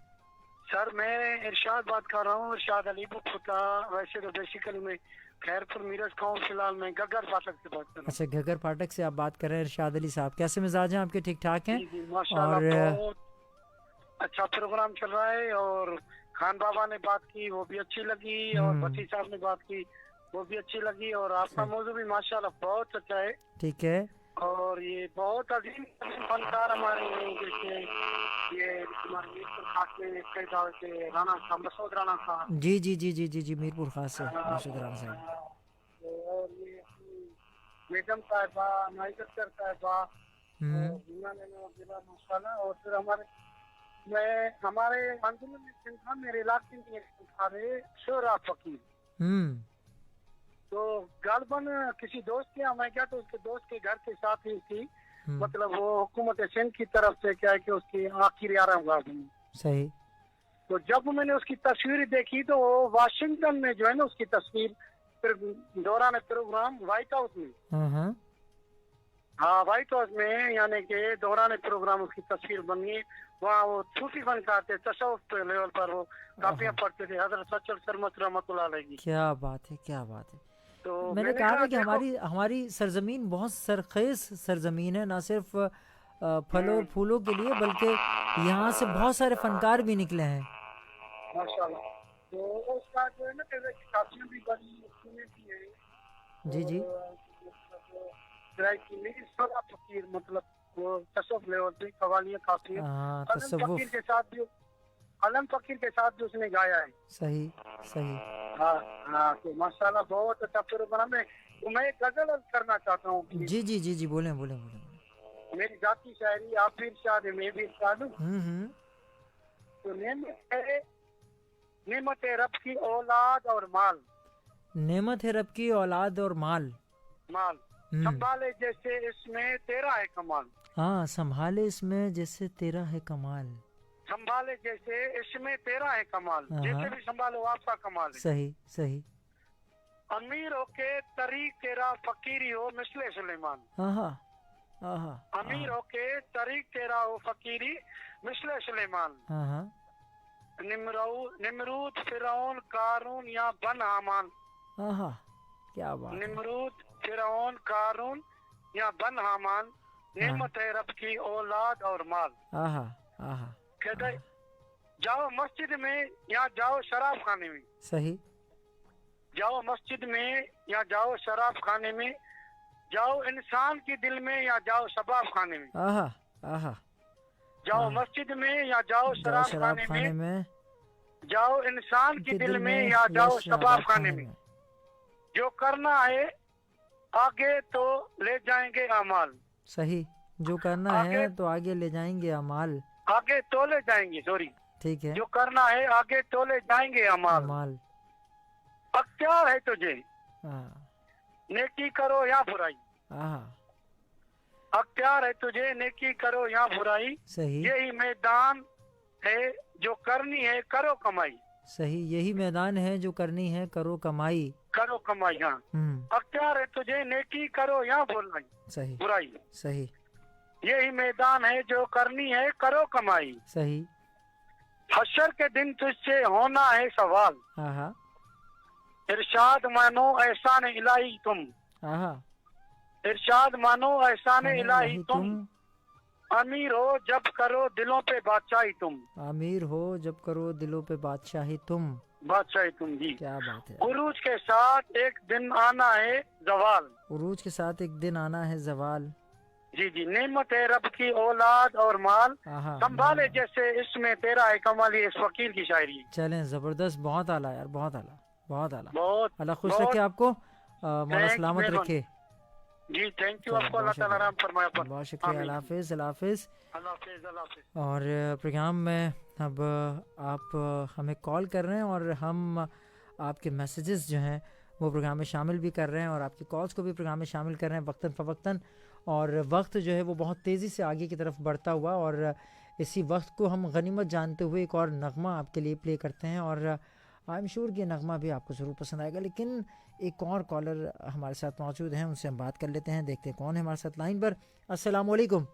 सर मैं इरशाद बात कर रहा हूँ, इरशाद अली पुता। वैसे तो बेसिकली मैं खैरपुर मीरज का हूँ, फिलहाल मैं घग्गर फाटक से बात कर रहा हूँ। अच्छा, घग्गर फाटक से आप बात कर रहे हैं। इरशाद अली साहब कैसे मिजाज हैं आपके? ठीक ठाक हैं? और बहुत अच्छा प्रोग्राम चल रहा है। और खान बाबा ने बात की वो भी अच्छी लगी, और भट्टी साहब ने बात की वो भी अच्छी लगी, और आपका मौजू भी माशाल्लाह बहुत अच्छा है। ठीक है। और ये बहुत अजीम फनकार हमारे जैसे ये हमारे राणा साहब, मसूद राणा साहब। जी जी जी जी जी जी, मीरपुर खास से मसूद राणा साहब। और ये मैडम साहिबा, नाइकर साहिबा, माशाल्लाह। और फिर हमारे आंदोलन में था, मेरे इलाके में शोरा फकीर। तो गालबन किसी दोस्त के यहाँ मैं गया तो उसके दोस्त के घर के साथ ही थी, मतलब वो हुकूमत सिंध की तरफ से क्या है कि उसकी आखिरी आरामगाह में। सही। तो जब मैंने उसकी तस्वीर देखी तो वो वाशिंगटन में जो है ना उसकी तस्वीर, फिर दौरान प्रोग्राम व्हाइट हाउस में हाँ व्हाइट हाउस में यानी कि दौरान प्रोग्राम उसकी तस्वीर बनी। वहाँ वो सूफी फनकार थे, तशव्वुफ लेवल पर वो काफियाँ पढ़ते थे हजरत सच्चल सरमत रहमतुल्लाह अलैह की। क्या बात है, क्या बात है। तो मैंने कहा ना कि हमारी सरजमीन बहुत सरखेज सरजमीन है, ना सिर्फ फलों और फूलों के लिए बल्कि यहाँ से बहुत सारे फनकार भी निकले हैं माशाल्लाह। तो उसका जो है ना काफियाँ भी बनी है। जी जी। फकीर मतलब वो तसव्वुफ लेवल पे कवालियाँ काफी है। फकीर के साथ भी अलम फकीर के साथ भी उसने गाया है। सही सही। हाँ हाँ, तो माशाल्लाह बहुत अच्छा प्रोग्राम है। तो मैं एक गजल अर्ज करना चाहता हूँ। जी जी जी जी, बोले बोले बोले। मेरी जाती शायरी, आप भी इरशाद है मैं भी इरशाद हूँ। तो नेमत है रब की औलाद और माल। नेमत है रब की औलाद और माल। माल संभाले जैसे इसमें तेरा है कमाल। हाँ, संभाले इसमें जैसे तेरा है कमाल। संभाले जैसे इसमें तेरा है कमाल, जैसे भी संभालो आपका कमाल है। सही सही। अमीर हो के तरीक तेरा फकीरी हो मिसले सुलेमान। अमीर हो के तरीक तेरा हो फकीरी मिसले सुलेमान। निमरूद फिरौन कारून या बन हामान। क्या बात। निमरूद फिरौन कारून या बन हामान। नेमत है रब की औलाद और माल। कहते जाओ मस्जिद में या जाओ शराब खाने में। सही। जाओ मस्जिद में या जाओ शराब खाने में। जाओ इंसान की दिल में या जाओ शबाब खाने में। जाओ मस्जिद में या जाओ शराब खाने में। जाओ इंसान की दिल में या जाओ शबाब खाने में। जो करना है आगे तो ले जाएंगे अमाल। सही। जो करना है तो आगे ले जाएंगे अमाल। आगे तो ले जाएंगे, सॉरी ठीक है। जो करना है आगे तो ले जाएंगे अमाल। अख्तियार है तुझे नेकी करो या बुराई। अख्तियार है तुझे नेकी करो या बुराई। सही। यही मैदान है जो करनी है करो कमाई। सही। यही मैदान है जो करनी है करो कमाई। करो कमाई। हाँ। अख्तियार है तुझे नेकी करो या बुराई। सही। बुराई। सही। यही मैदान है जो करनी है करो कमाई। सही। हशर के दिन तुझसे होना है सवाल। इरशाद मानो एहसान इलाही तुम। इरशाद मानो एहसान इलाही तुम। अमीर हो जब करो दिलों पे बादशाही तुम। अमीर हो जब करो दिलों पे बादशाही तुम। बादशाही तुम जी। क्या बात है। उरूज के साथ एक दिन आना है जवाल। उरूज के साथ एक दिन आना है जवाल। जी जी। नेमत है रब की औलाद और माल। संभाले जैसे इसमें तेरा है कमाल। ये इस फकीर की शायरी। चलें, जबरदस्त, बहुत आला यार, बहुत आला, बहुत आला। बहुत अल्लाह खुश रखे आपको, मौला सलामत रखे जी। थैंक यू आपको, अल्लाह ताला रहम फरमाए। बहुत शुक्रिया। अल्लाह हाफिज़। अल्लाह हाफिज़। अल्लाह हाफिज़। अल्लाह हाफिज़। और प्रोग्राम में अब आप हमें कॉल कर रहे हैं और हम आपके मैसेजेस जो हैं वो प्रोग्राम में शामिल भी कर रहे हैं और आपकी कॉल्स को भी प्रोग्राम में शामिल कर रहे हैं वक्तन फ़वक्तन। और वक्त जो है वो बहुत तेज़ी से आगे की तरफ बढ़ता हुआ और इसी वक्त को हम गनीमत जानते हुए एक और नगमा आपके लिए प्ले करते हैं और आई एम श्योर कि नगमा भी आपको ज़रूर पसंद आएगा। लेकिन एक और कॉलर हमारे साथ मौजूद हैं, उनसे हम बात कर लेते हैं, देखते हैं कौन है हमारे साथ लाइन पर। अस्सलाम वालेकुम।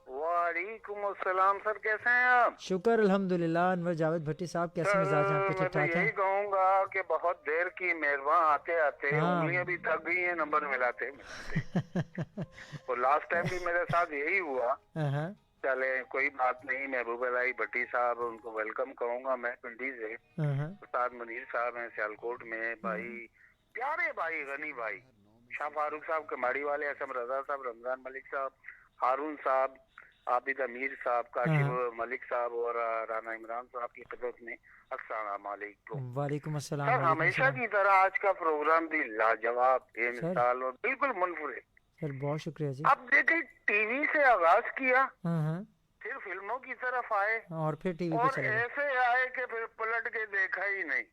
वालेकुम अस्सलाम सर, कैसे हैं आप? शुक्र अल्हम्दुलिल्लाह। अनवर जावेद भट्टी साहब, कैसे मिजाज हैं आपके? ठीक ठाक हैं? यही कहूँगा कि बहुत देर की मेहरबान आते आते उंगलियां भी थक गई हैं नंबर मिलाते और लास्ट टाइम भी मेरे साथ यही हुआ। चले कोई बात नहीं, महबूब अलाई भट्टी साहब, उनको वेलकम कहूँगा मैं पिंडी से। उस्ताद मुनीर साहब हैं सियालकोट में, भाई प्यारे भाई गनी भाई, शाह फारूक साहब कमाड़ी वाले, असम रजा साहब, रमजान मलिक साहब, हारून साहब, आबिद अमीर साहब, काशिफ मलिक साहब और राना इमरान साहब की खिदमत में अस्सलाम वालेकुम। वालेकुम अस्सलाम। सर हमेशा की तरह आज का प्रोग्राम भी लाजवाब, बेमिसाल और बिल्कुल मुनफरिद। सर बहुत शुक्रिया जी। अब देखे टीवी से आगाज किया, फिर फिल्मों की तरफ आए और फिर टीवी और ऐसे आए कि फिर पलट के देखा ही नहीं।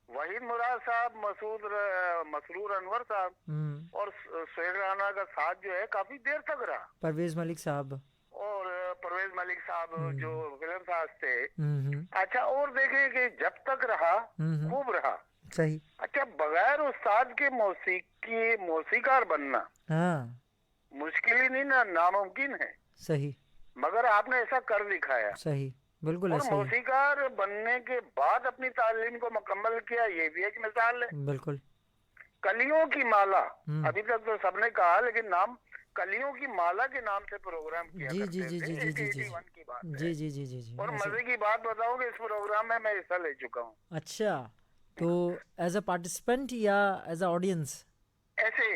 वहीद मुराद साहब, मसरूर अनवर साहब और सुहेल राना का साथ जो है काफी देर तक रहा। परवेज मलिक साहब और परवेज मलिक साहब जो फिल्म साज थे। अच्छा, और देखें कि जब तक रहा खूब रहा। सही। अच्छा, बगैर उस्ताद के मौसीकार बनना मुश्किल ही नहीं ना, नामुमकिन है। सही। मगर आपने ऐसा कर दिखाया। सही, बिल्कुल और ऐसा ही है। मौसीकार बनने के बाद अपनी तालीम को मुकम्मल किया, ये भी एक मिसाल है। बिल्कुल। कलियों की माला, अभी तक तो सबने कहा, लेकिन नाम कलियों की माला के नाम से प्रोग्राम किया जी करते जी जी थे। जी जी जी जी 81 की बात है। जी जी जी जी जी। और ऐसे- मजे की बात बताऊं कि इस प्रोग्राम में मैं हिस्सा ले चुका हूँ। अच्छा, तो एज अ पार्टिसिपेंट या एज अ ऑडियंस? ऐसे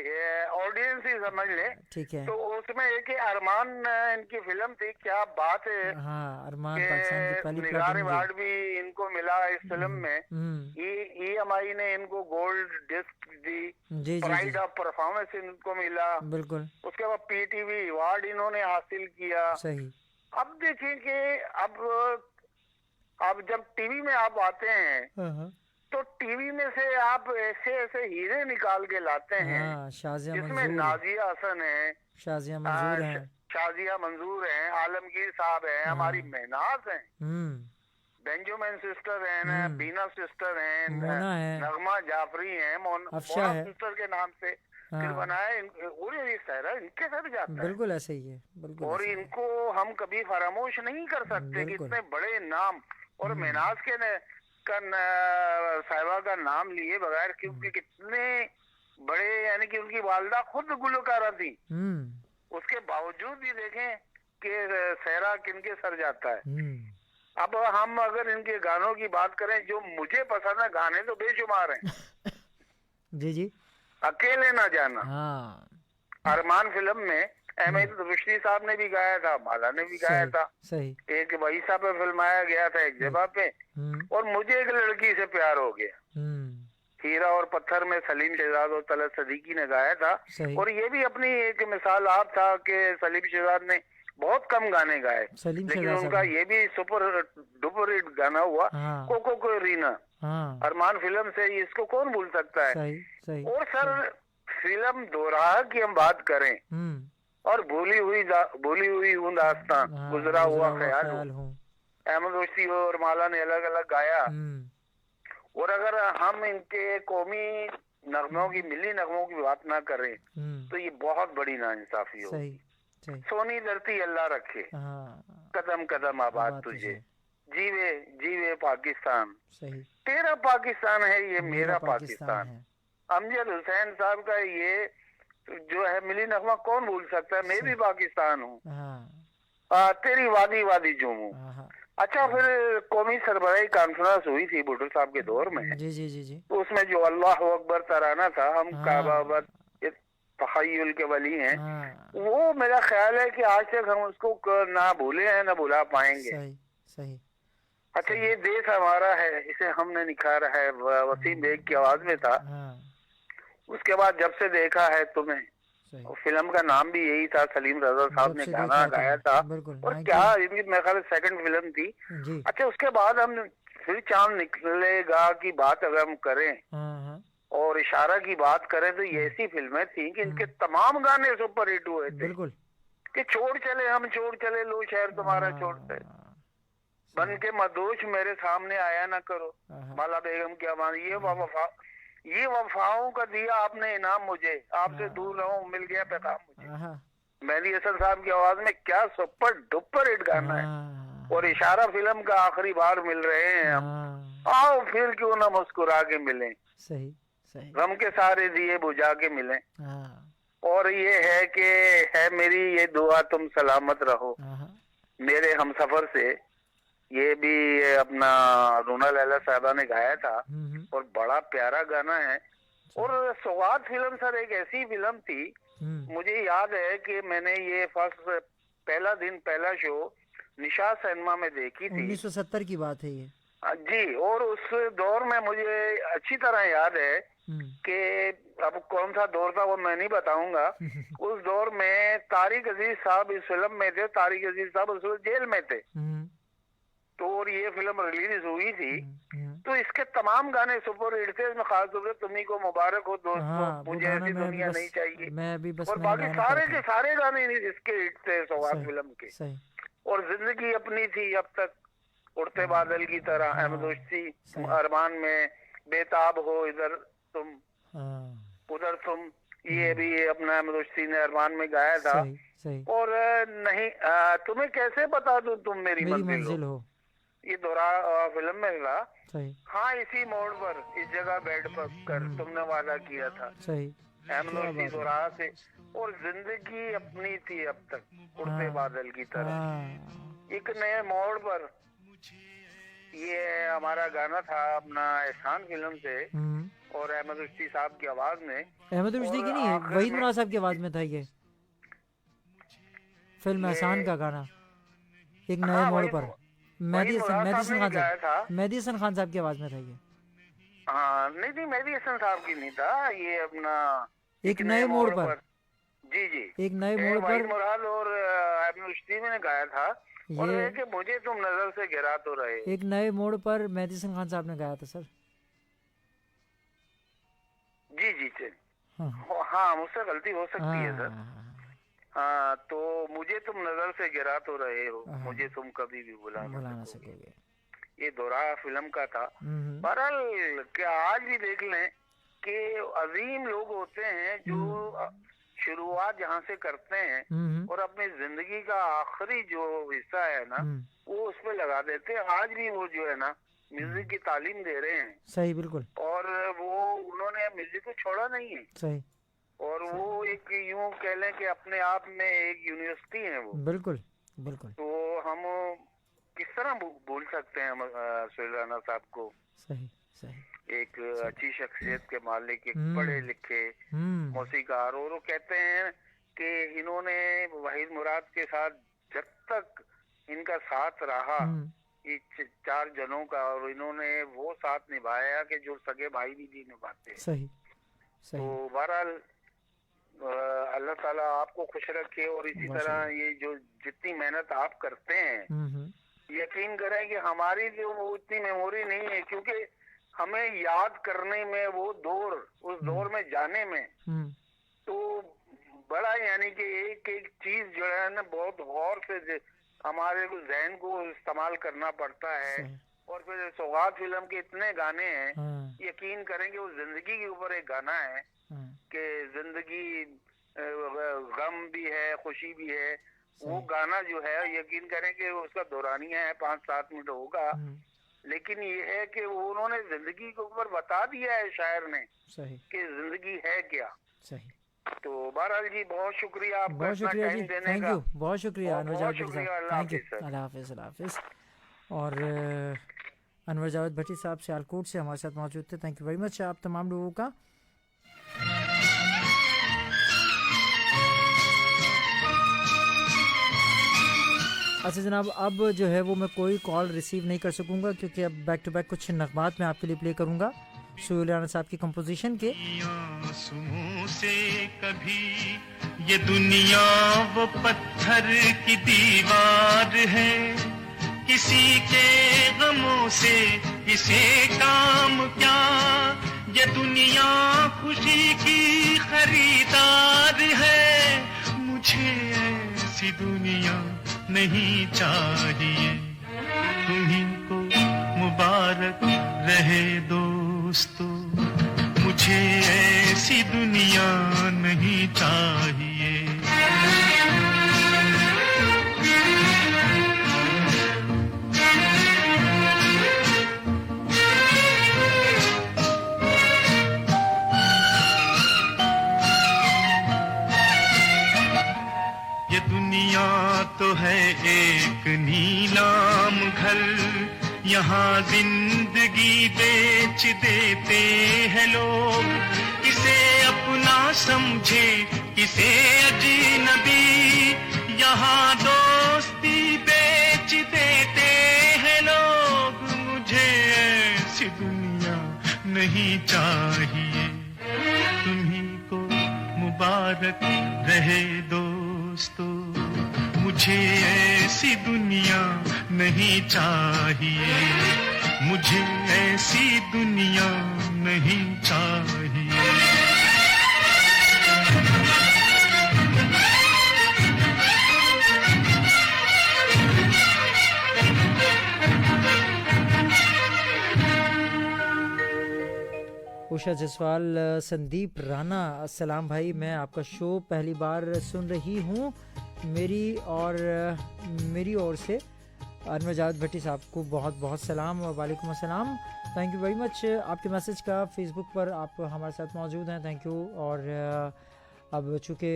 ऑडियंस ही समझ ले। ठीक है। तो उसमें एक अरमान इनकी फिल्म थी, क्या बात है। हाँ, अरमान के पाकिस्तान की पहली निगार प्लेटिनम अवार्ड भी इनको मिला इस फिल्म में। हम्म, EMI ने इनको गोल्ड डिस्क दी। जी जी प्राइड जी, ऑफ परफॉर्मेंस इनको मिला। बिल्कुल उसके बाद PTV अवार्ड इन्होंने हासिल किया। सही। अब देखिए कि अब जब टीवी में आप आते हैं तो टीवी में से आप ऐसे ऐसे हीरे निकाल के लाते हैं। हाँ, शाजिया जिसमें मंजूर, नाजिया हसन है, शाजिया मंजूर है, शाजिया मंजूर है, आलमगीर साहब हैं, हमारी महनाज हैं, बेंजोमैन सिस्टर हैं, बीना सिस्टर हैं, मोना है, नगमा जाफरी हैं, अफशा मोना है, सिस्टर के नाम से फिर बनाया। पूरे सहरा इनके सर जाता है। बिल्कुल ऐसे ही है, बिल्कुल और ऐसे ही है। इनको हम कभी फरामोश नहीं कर सकते कि बिल्कुल। इतने बड़े नाम और महनाज के साहिबा का नाम लिए बगैर, क्योंकि कितने बड़े, यानी कि उनकी वालदा खुद गुलकारा थी, उसके बावजूद भी देखें कि सहरा किनके सर जाता है। अब हम अगर इनके गानों की बात करें, जो मुझे पसंद है, गाने तो बेशुमार हैं। जी जी। अकेले ना जाना, हाँ, अरमान फिल्म में अहमद रुश्दी साहब ने भी गाया था, माला ने भी गाया था। सही। एक वहीसा पे फिल्माया गया था, एक जगह पे। और मुझे एक लड़की से प्यार हो गया, हीरा और पत्थर में सलीम शहजाद और तलत सदीकी ने गाया था। और ये भी अपनी एक मिसाल आप था कि सलीम शहजाद ने बहुत कम गाने गाए, लेकिन उनका ये भी सुपर डुपर हिट गाना हुआ, कोको को रीना। अरमान फिल्म से इसको कौन भूल सकता है। सही, सही, और सर फिल्म दोराहा की हम बात करें, और भूली हुई हूँ दास्तान, गुजरा हुआ ख्याल हूँ, अहमद रुश्दी और माला ने अलग अलग गाया। और अगर हम इनके कौमी नगमों की, मिली नगमों की बात ना करें तो ये बहुत बड़ी नाइंसाफी होगी। सोनी धरती अल्लाह रखे, कदम कदम आबाद तुझे, जीवे जीवे पाकिस्तान, तेरा पाकिस्तान है ये मेरा पाकिस्तान। अमजद हुसैन साहब का ये जो है मिली नगमा कौन भूल सकता है। मैं भी पाकिस्तान हूँ, तेरी वादी वादी जूमू। अच्छा, फिर कौमी सरबराही कॉन्फ्रेंस हुई थी भुट्टो साहब के दौर में। जी जी जी जी। तो उसमें जो अल्लाह अकबर तराना था, हम काबाबत तखय्युल के वली हैं, वो मेरा ख्याल है कि आज तक हम उसको ना भूले हैं ना भुला पाएंगे। सही, सही। अच्छा, ये देश हमारा है, इसे हमने निखारा है, वसीम बेग की आवाज में था। उसके बाद जब से देखा है तुम्हें, फिल्म का नाम भी यही था, सलीम रजा साहब ने गाना गाया था। और क्या इनकी मेरे ख्याल सेकंड फिल्म थी। अच्छा, उसके बाद हम फिर चांद निकलेगा की बात अगर हम करें और इशारा की बात करें, तो ये ऐसी फिल्में थी कि इनके तमाम गाने सुपर हिट हुए थे। कि छोड़ चले हम छोड़ चले, लो शहर तुम्हारा छोड़ते, बन के मदोश मेरे सामने आया ना करो, माला बेगम की आवाज, ये वफाओं का दिया आपने इनाम मुझे, आपसे दूर रहूं मिल गया पैगाम मुझे। मेहदी हसन साहब की आवाज में क्या सुपर डुपर हिट गाना है। और इशारा फिल्म का आखिरी बार मिल रहे हैं हम, आओ फिर क्यों ना मुस्कुरा के मिलें, सही सही, गम के सारे दिए बुझा के मिलें। और ये है कि है मेरी ये दुआ तुम सलामत रहो मेरे हमसफर से, ये भी अपना रूना लैला साहबा ने गाया था और बड़ा प्यारा गाना है। और सौगात फिल्म सर एक ऐसी फिल्म थी, मुझे याद है कि मैंने ये पहला पहला शो निशा सिनेमा में देखी थी। 1970 की बात है ये जी। और उस दौर में मुझे अच्छी तरह याद है कि अब कौन सा दौर था वो मैं नहीं बताऊंगा। उस दौर में तारिक अजीज साहब इस फिल्म में थे, तारिक अजीज साहब उस वक्त जेल में थे। तो और ये फिल्म रिलीज हुई थी, तो इसके तमाम गाने सुपर हिट थे। इसमें खास तौर से तुम्ही को मुबारक हो दोस्तों, मुझे ऐसी दुनिया नहीं चाहिए, मैं भी बस और बाकी सारे के सारे गाने इसके हिट थे सौगात फिल्म के। और जिंदगी अपनी थी अब तक, उड़ते बादल की तरह, अहमद रुश्दी, अरमान में बेताब हो इधर तुम उधर तुम, ये भी अपना मुदस्सी ने अरमान में गाया था। सही, सही। और नहीं तुम्हें कैसे बता दूं तुम मेरी मंजिल हो, ये दोहरा फिल्म में था। सही। हाँ, इसी मोड़ पर इस जगह बैठ कर तुमने वादा किया था। सही। मुदस्सी दोहरा से। और जिंदगी अपनी थी अब तक उड़ते बादल की तरह, एक नए मोड़ पर। ये हमारा गाना था अपना एहसान फिल्म से, और अहमद रुश्दी साहब की आवाज में। अहमद रुश्दी की नहीं, वहीद मुराद साहब की आवाज में था ये फिल्म एहसान का गाना, एक नए मोड़ पर। मेहदी हसन खान साहब की आवाज में था ये। हाँ, नहीं मेहदी हसन साहब की नहीं था ये, अपना एक नए मोड़ पर। जी जी, एक नए मोड़ पर मुराद और अहमद रुश्दी ने गाया था। और ये कि मुझे तुम नजर से गिरा तो रहे। एक नए मोड़ पर मेहदी हसन खान साहब ने गाया था सर। जी जी जी, हाँ मुझसे गलती हो सकती है सर। हाँ, तो मुझे तुम नजर से गिरा तो रहे हो, मुझे तुम कभी भी बुला ना सकोगे। ये दोहरा फिल्म का था। बहरहाल क्या आज भी देख लें कि अजीम लोग होते हैं जो शुरुआत जहाँ से करते हैं और अपनी जिंदगी का आखिरी जो हिस्सा है ना वो उस पे लगा देते हैं। आज भी वो जो है ना म्यूजिक की तालीम दे रहे हैं। सही, बिल्कुल। और वो उन्होंने म्यूजिक को छोड़ा नहीं है। सही। और वो एक यूं कह लें कि अपने आप में एक यूनिवर्सिटी है वो। बिल्कुल बिल्कुल। तो हम किस तरह भूल सकते हैं सुहेल राना साहब को। सही सही। एक अच्छी शख्सियत के मालिक, एक पढ़े लिखे मौसीकार। और वो कहते हैं कि इन्होंने वहीद मुराद के साथ जब तक इनका साथ रहा इस 4 जनों का, और इन्होंने वो साथ निभाया कि जो सगे भाई भी नहीं निभाते। सही सही। तो बहरहाल अल्लाह ताला आपको खुश रखे। और इसी तरह ये जो जितनी मेहनत आप करते हैं, यकीन करें कि हमारी जो वो इतनी मेमोरी नहीं है, क्योंकि हमें याद करने में वो दौर, उस दौर में जाने में तो बड़ा, यानी कि एक एक चीज जो है ना बहुत गौर से हमारे जहन को इस्तेमाल करना पड़ता है। और फिर सौगात फिल्म के इतने गाने हैं, यकीन करेंगे वो जिंदगी के ऊपर एक गाना है कि जिंदगी गम भी है खुशी भी है। वो गाना जो है यकीन करें कि उसका दौरानिया है 5-7 मिनट होगा, लेकिन ये है कि वो उन्होंने जिंदगी के ऊपर बता दिया है शायर ने कि जिंदगी है क्या। सही। तो बहरहाल जी बहुत शुक्रिया आपका, बहुत शुक्रिया जी, थैंक यू, बहुत शुक्रिया अनवर जावेद भट्टी साहब, थैंक यू, अल्लाह हाफिज़, अल्लाह हाफिज़। और अनवर जावेद भट्टी साहब सियालकोट से हमारे साथ मौजूद थे। थैंक यू वेरी मच आप तमाम लोगों का। अच्छा जनाब, अब जो है वो मैं कोई कॉल रिसीव नहीं कर सकूंगा क्योंकि अब बैक टू बैक कुछ नगमात मैं आपके लिए प्ले करूंगा सुहेल राना साहब की कंपोजिशन के। से कभी ये दुनिया वो पत्थर की दीवार है, किसी के गमों से किसे काम क्या, ये दुनिया खुशी की खरीदार है। मुझे ऐसी दुनिया नहीं चाहिए, तुम्हीं को मुबारक रहे दोस्तों, मुझे ऐसी दुनिया नहीं चाहिए। ये दुनिया तो है एक नीलाम घर, यहाँ जिंदगी बेच देते हैं लोग, किसे अपना समझे किसे अजनबी, यहाँ दोस्ती बेच देते हैं लोग। मुझे ऐसी दुनिया नहीं चाहिए, तुम्हीं को मुबारक रहे दोस्तों, मुझे ऐसी दुनिया नहीं चाहिए, मुझे ऐसी दुनिया नहीं चाहिए। उषा जसवाल, संदीप राणा, अस्सलाम भाई, मैं आपका शो पहली बार सुन रही हूँ। मेरी ओर से अनवजात भट्टी साहब को बहुत बहुत सलाम और वालेकुम अस्सलाम। थैंक यू वेरी मच आपके मैसेज का। फेसबुक पर आप हमारे साथ मौजूद हैं, थैंक यू। और अब चूँकि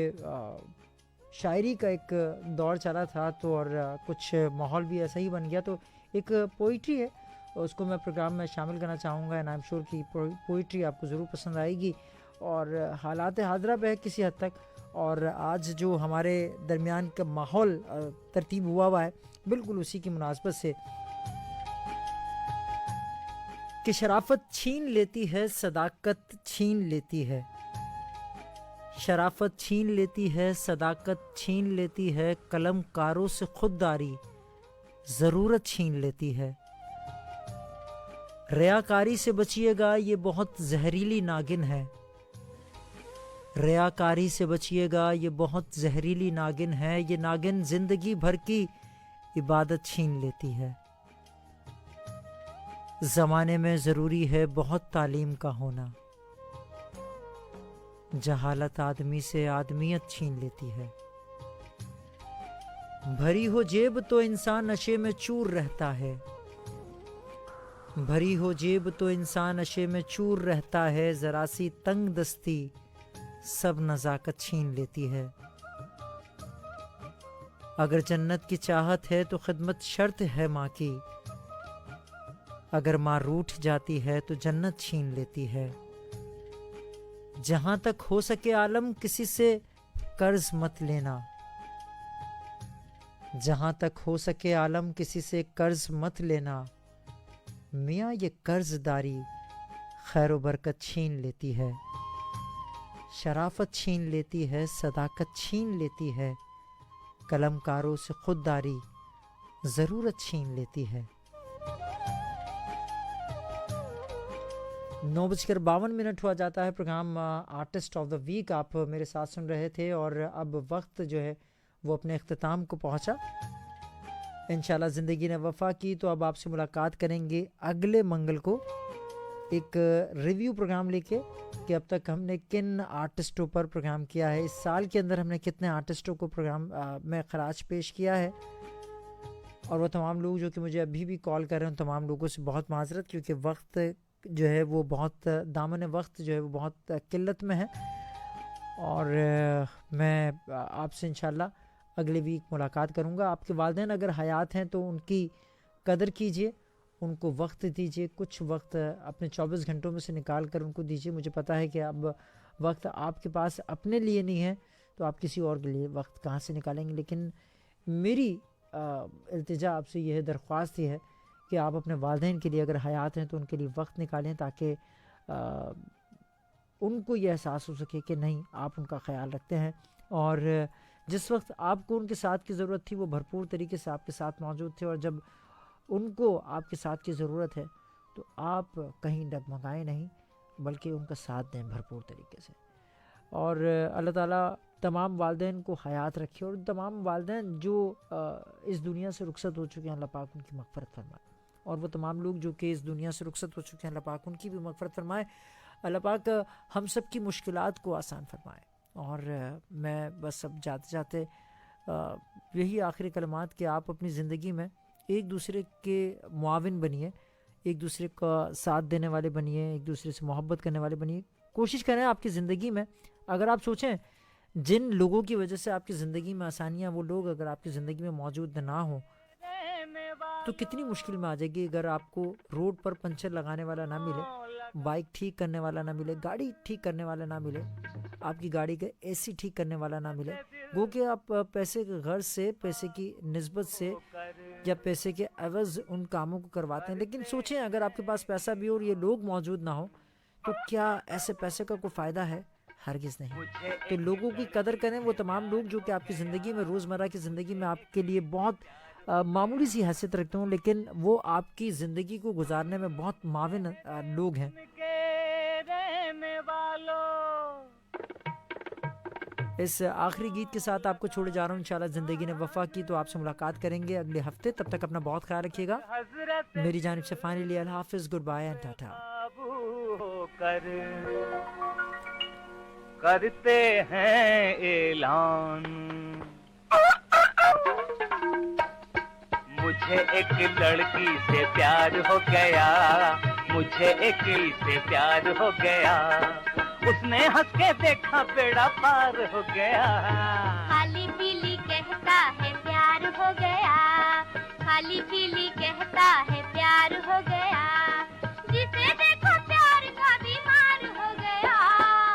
शायरी का एक दौर चला था तो और कुछ माहौल भी ऐसा ही बन गया, तो एक पोइट्री है उसको मैं प्रोग्राम में शामिल करना चाहूँगा। एंड आई एम श्योर कि पोइट्री आपको ज़रूर पसंद आएगी और हालात हाज़रा पे है किसी हद तक। और आज जो हमारे दरमियान का माहौल तरतीब हुआ है बिल्कुल उसी की मुनासबत से कि शराफत छीन लेती है, सदाकत छीन लेती है, शराफत छीन लेती है, सदाकत छीन लेती है, कलमकारों से खुददारी ज़रूरत छीन लेती है। रियाकारी से बचिएगा, ये बहुत जहरीली नागिन है, रियाकारी से बचिएगा, ये बहुत जहरीली नागिन है, ये नागिन जिंदगी भर की इबादत छीन लेती है। ज़माने में ज़रूरी है बहुत तालीम का होना, जहालत आदमी से आदमियत छीन लेती है। भरी हो जेब तो इंसान नशे में चूर रहता है, भरी हो जेब तो इंसान नशे में चूर रहता है, ज़रा सी तंग दस्ती सब नज़ाकत छीन लेती है। अगर जन्नत की चाहत है तो खिदमत शर्त है माँ की, अगर माँ रूठ जाती है तो जन्नत छीन लेती है। जहाँ तक हो सके आलम किसी से कर्ज मत लेना, जहाँ तक हो सके आलम किसी से कर्ज मत लेना, मियाँ ये कर्जदारी खैर बरकत छीन लेती है। शराफत छीन लेती है, सदाकत छीन लेती है, कलमकारों से खुददारी ज़रूरत छीन लेती है। 9:52 हुआ जाता है। Programme artist of the week आप मेरे साथ सुन रहे थे और अब वक्त जो है वो अपने अख्ताम को पहुंचा। इंशाल्लाह ज़िंदगी ने वफ़ा की तो अब आपसे मुलाकात करेंगे अगले मंगल को एक रिव्यू प्रोग्राम लेके कि अब तक हमने किन आर्टिस्टों पर प्रोग्राम किया है, इस साल के अंदर हमने कितने आर्टिस्टों को प्रोग्राम में खराज पेश किया है। और वो तमाम लोग जो कि मुझे अभी भी कॉल कर रहे हैं, तमाम लोगों से बहुत माजरत, क्योंकि वक्त जो है वो बहुत दामन वक्त जो है वो बहुत किल्लत में है। और मैं आपसे इंशाल्लाह अगले वीक मुलाकात करूँगा। आपके वालिदैन अगर हयात हैं तो उनकी कदर कीजिए, उनको वक्त दीजिए, कुछ वक्त अपने 24 घंटों में से निकाल कर उनको दीजिए। मुझे पता है कि अब वक्त आपके पास अपने लिए नहीं है तो आप किसी और के लिए वक्त कहाँ से निकालेंगे। लेकिन मेरी इल्तिजा आपसे यह दरख्वास्त ही है कि आप अपने वालिदैन के लिए अगर हयात हैं तो उनके लिए वक्त निकालें, ताकि उनको ये एहसास हो सके कि नहीं आप उनका ख्याल रखते हैं और जिस वक्त आपको उनके साथ की ज़रूरत थी वो भरपूर तरीके से आपके साथ मौजूद थे, और जब उनको आपके साथ की ज़रूरत है तो आप कहीं डगमगाएं नहीं बल्कि उनका साथ दें भरपूर तरीके से। और अल्लाह ताला तमाम वालिदैन को हयात रखे और तमाम वालिदैन जो इस दुनिया से रुखसत हो चुके हैं अल्लाह पाक उनकी मग़फ़िरत फरमाए, और वो तमाम लोग जो कि इस दुनिया से रुखसत हो चुके हैं अल्लाह पाक उनकी भी मग़फ़िरत फरमाए। अल्लाह पाक हम सब की मुश्किलात को आसान फरमाए। और मैं बस अब जाते जाते यही आखिरी कलमात कि आप अपनी ज़िंदगी में एक दूसरे के मुआविन बनिए, एक दूसरे का साथ देने वाले बनिए, एक दूसरे से मोहब्बत करने वाले बनिए। कोशिश करें आपकी ज़िंदगी में, अगर आप सोचें जिन लोगों की वजह से आपकी ज़िंदगी में आसानियाँ, वो लोग अगर आपकी ज़िंदगी में मौजूद ना हो तो कितनी मुश्किल में आ जाएगी। अगर आपको रोड पर पंचर लगाने वाला ना मिले, बाइक ठीक करने वाला ना मिले, गाड़ी ठीक करने वाला ना मिले, आपकी गाड़ी का एसी ठीक करने वाला ना मिले, वो कि आप पैसे के गर्ज से, पैसे की निस्बत से या पैसे के एवज़ उन कामों को करवाते हैं। लेकिन सोचें अगर आपके पास पैसा भी हो और ये लोग मौजूद ना हो तो क्या ऐसे पैसे का कोई फ़ायदा है? हरगिज़ नहीं। तो लोगों की कदर करें, वो तमाम लोग जो कि आपकी ज़िंदगी में, रोज़मर्रा की ज़िंदगी में आपके लिए बहुत मामूली सी हैसियत रखते हों, लेकिन वो आपकी ज़िंदगी को गुजारने में बहुत माविन लोग हैं। इस आखिरी गीत के साथ आपको छोड़े जा रहा हूँ। इंशाल्लाह ज़िंदगी ने वफ़ा की तो आपसे मुलाकात करेंगे अगले हफ्ते। तब तक अपना बहुत ख्याल रखिएगा। मेरी जानिब से फाइनली अल्लाह हाफिज़, गुड बाय एंड टाटा। करते हैं ऐलान, मुझे एक लड़की से प्यार हो गया, मुझे एक से प्यार हो गया, उसने हंस के देखा बेड़ा पार हो गया। खाली पीली कहता है प्यार हो गया, खाली पीली कहता है प्यार हो गया, जिसे देखो प्यार का बीमार हो गया।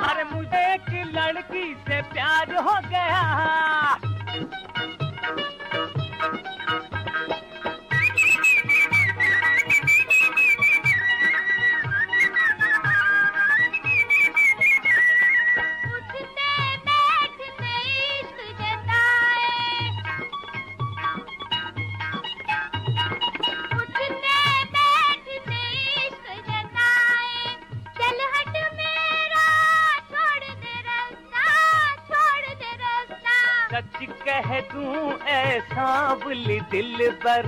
अरे मुझे एक लड़की से प्यार हो गया, कह दूं ऐ सांवली दिल पर,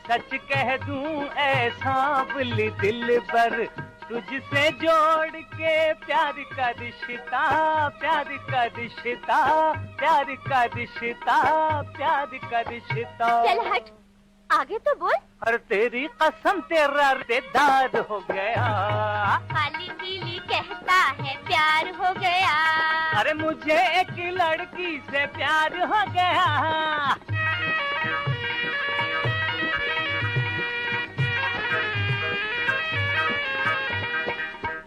सच कह दूं ऐ सांवली दिल पर, तुझसे जोड़ के प्यार का रिश्ता, प्यार का रिश्ता, प्यार का रिश्ता, प्यार का रिश्ता। चल हट, आगे तो बोल। और तेरी कसम तेरा रिश्तेदार हो गया, खाली पीली कहता है प्यार हो गया। अरे मुझे एक लड़की से प्यार हो गया।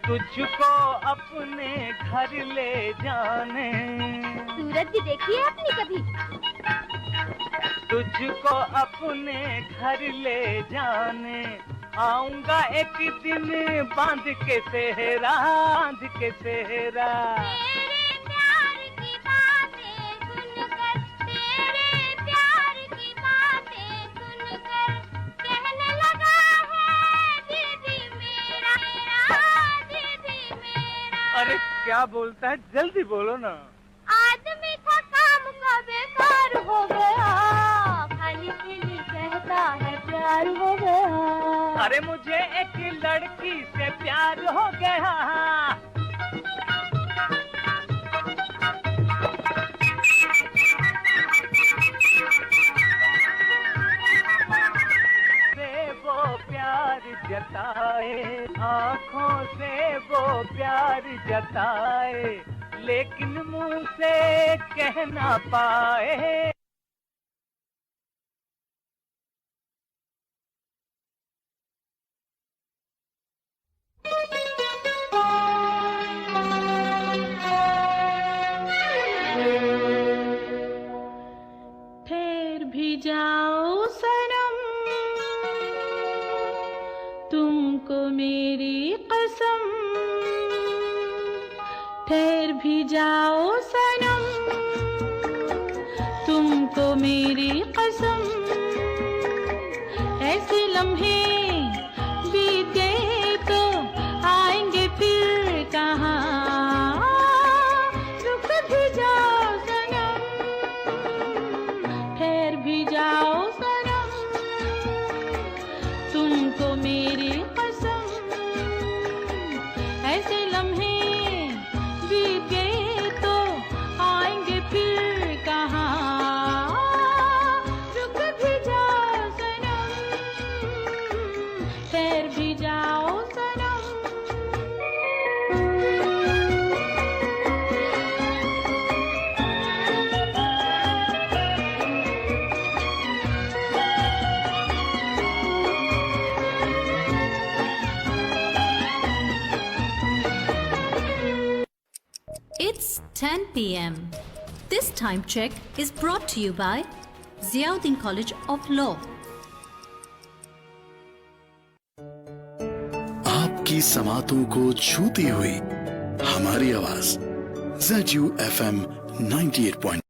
तुझको अपने घर ले जाने, सूरत भी देखी है आपने कभी? तुझको अपने घर ले जाने आऊंगा एक दिन, बांध के सेहरा, बांध के सेहरा। तेरे प्यार की बातें सुनकर, तेरे प्यार की बातें सुनकर, कहने लगा है दीदी मेरा, दीदी मेरा। अरे क्या बोलता है, जल्दी बोलो ना। आदमी था काम का बेकार हो गया, खाली पीली कहता है प्यार हो गया। अरे मुझे एक लड़की से प्यार हो गया। से वो प्यार जताए, आँखों से वो प्यार जताए, लेकिन मुंह से कह ना पाए। ठहर भी जाओ सनम, तुमको मेरी कसम, ठहर भी जाओ सनम, तुमको मेरी कसम, ऐसे लम्हे बीत गए तो आएंगे फिर कहाँ, रुक भी जाओ सनम, ठहर भी जाओ सनम, तुमको मेरी कसम, ऐसे लम्हे बीत गए तो आएंगे फिर कहाँ, रुक भी जाओ सनम, ठहर भी जाओ सनम। It's 10 p.m. This time check is brought to you by Ziauddin College of Law. आपकी समातों को छूती हुई हमारी आवाज ZUFM 98.2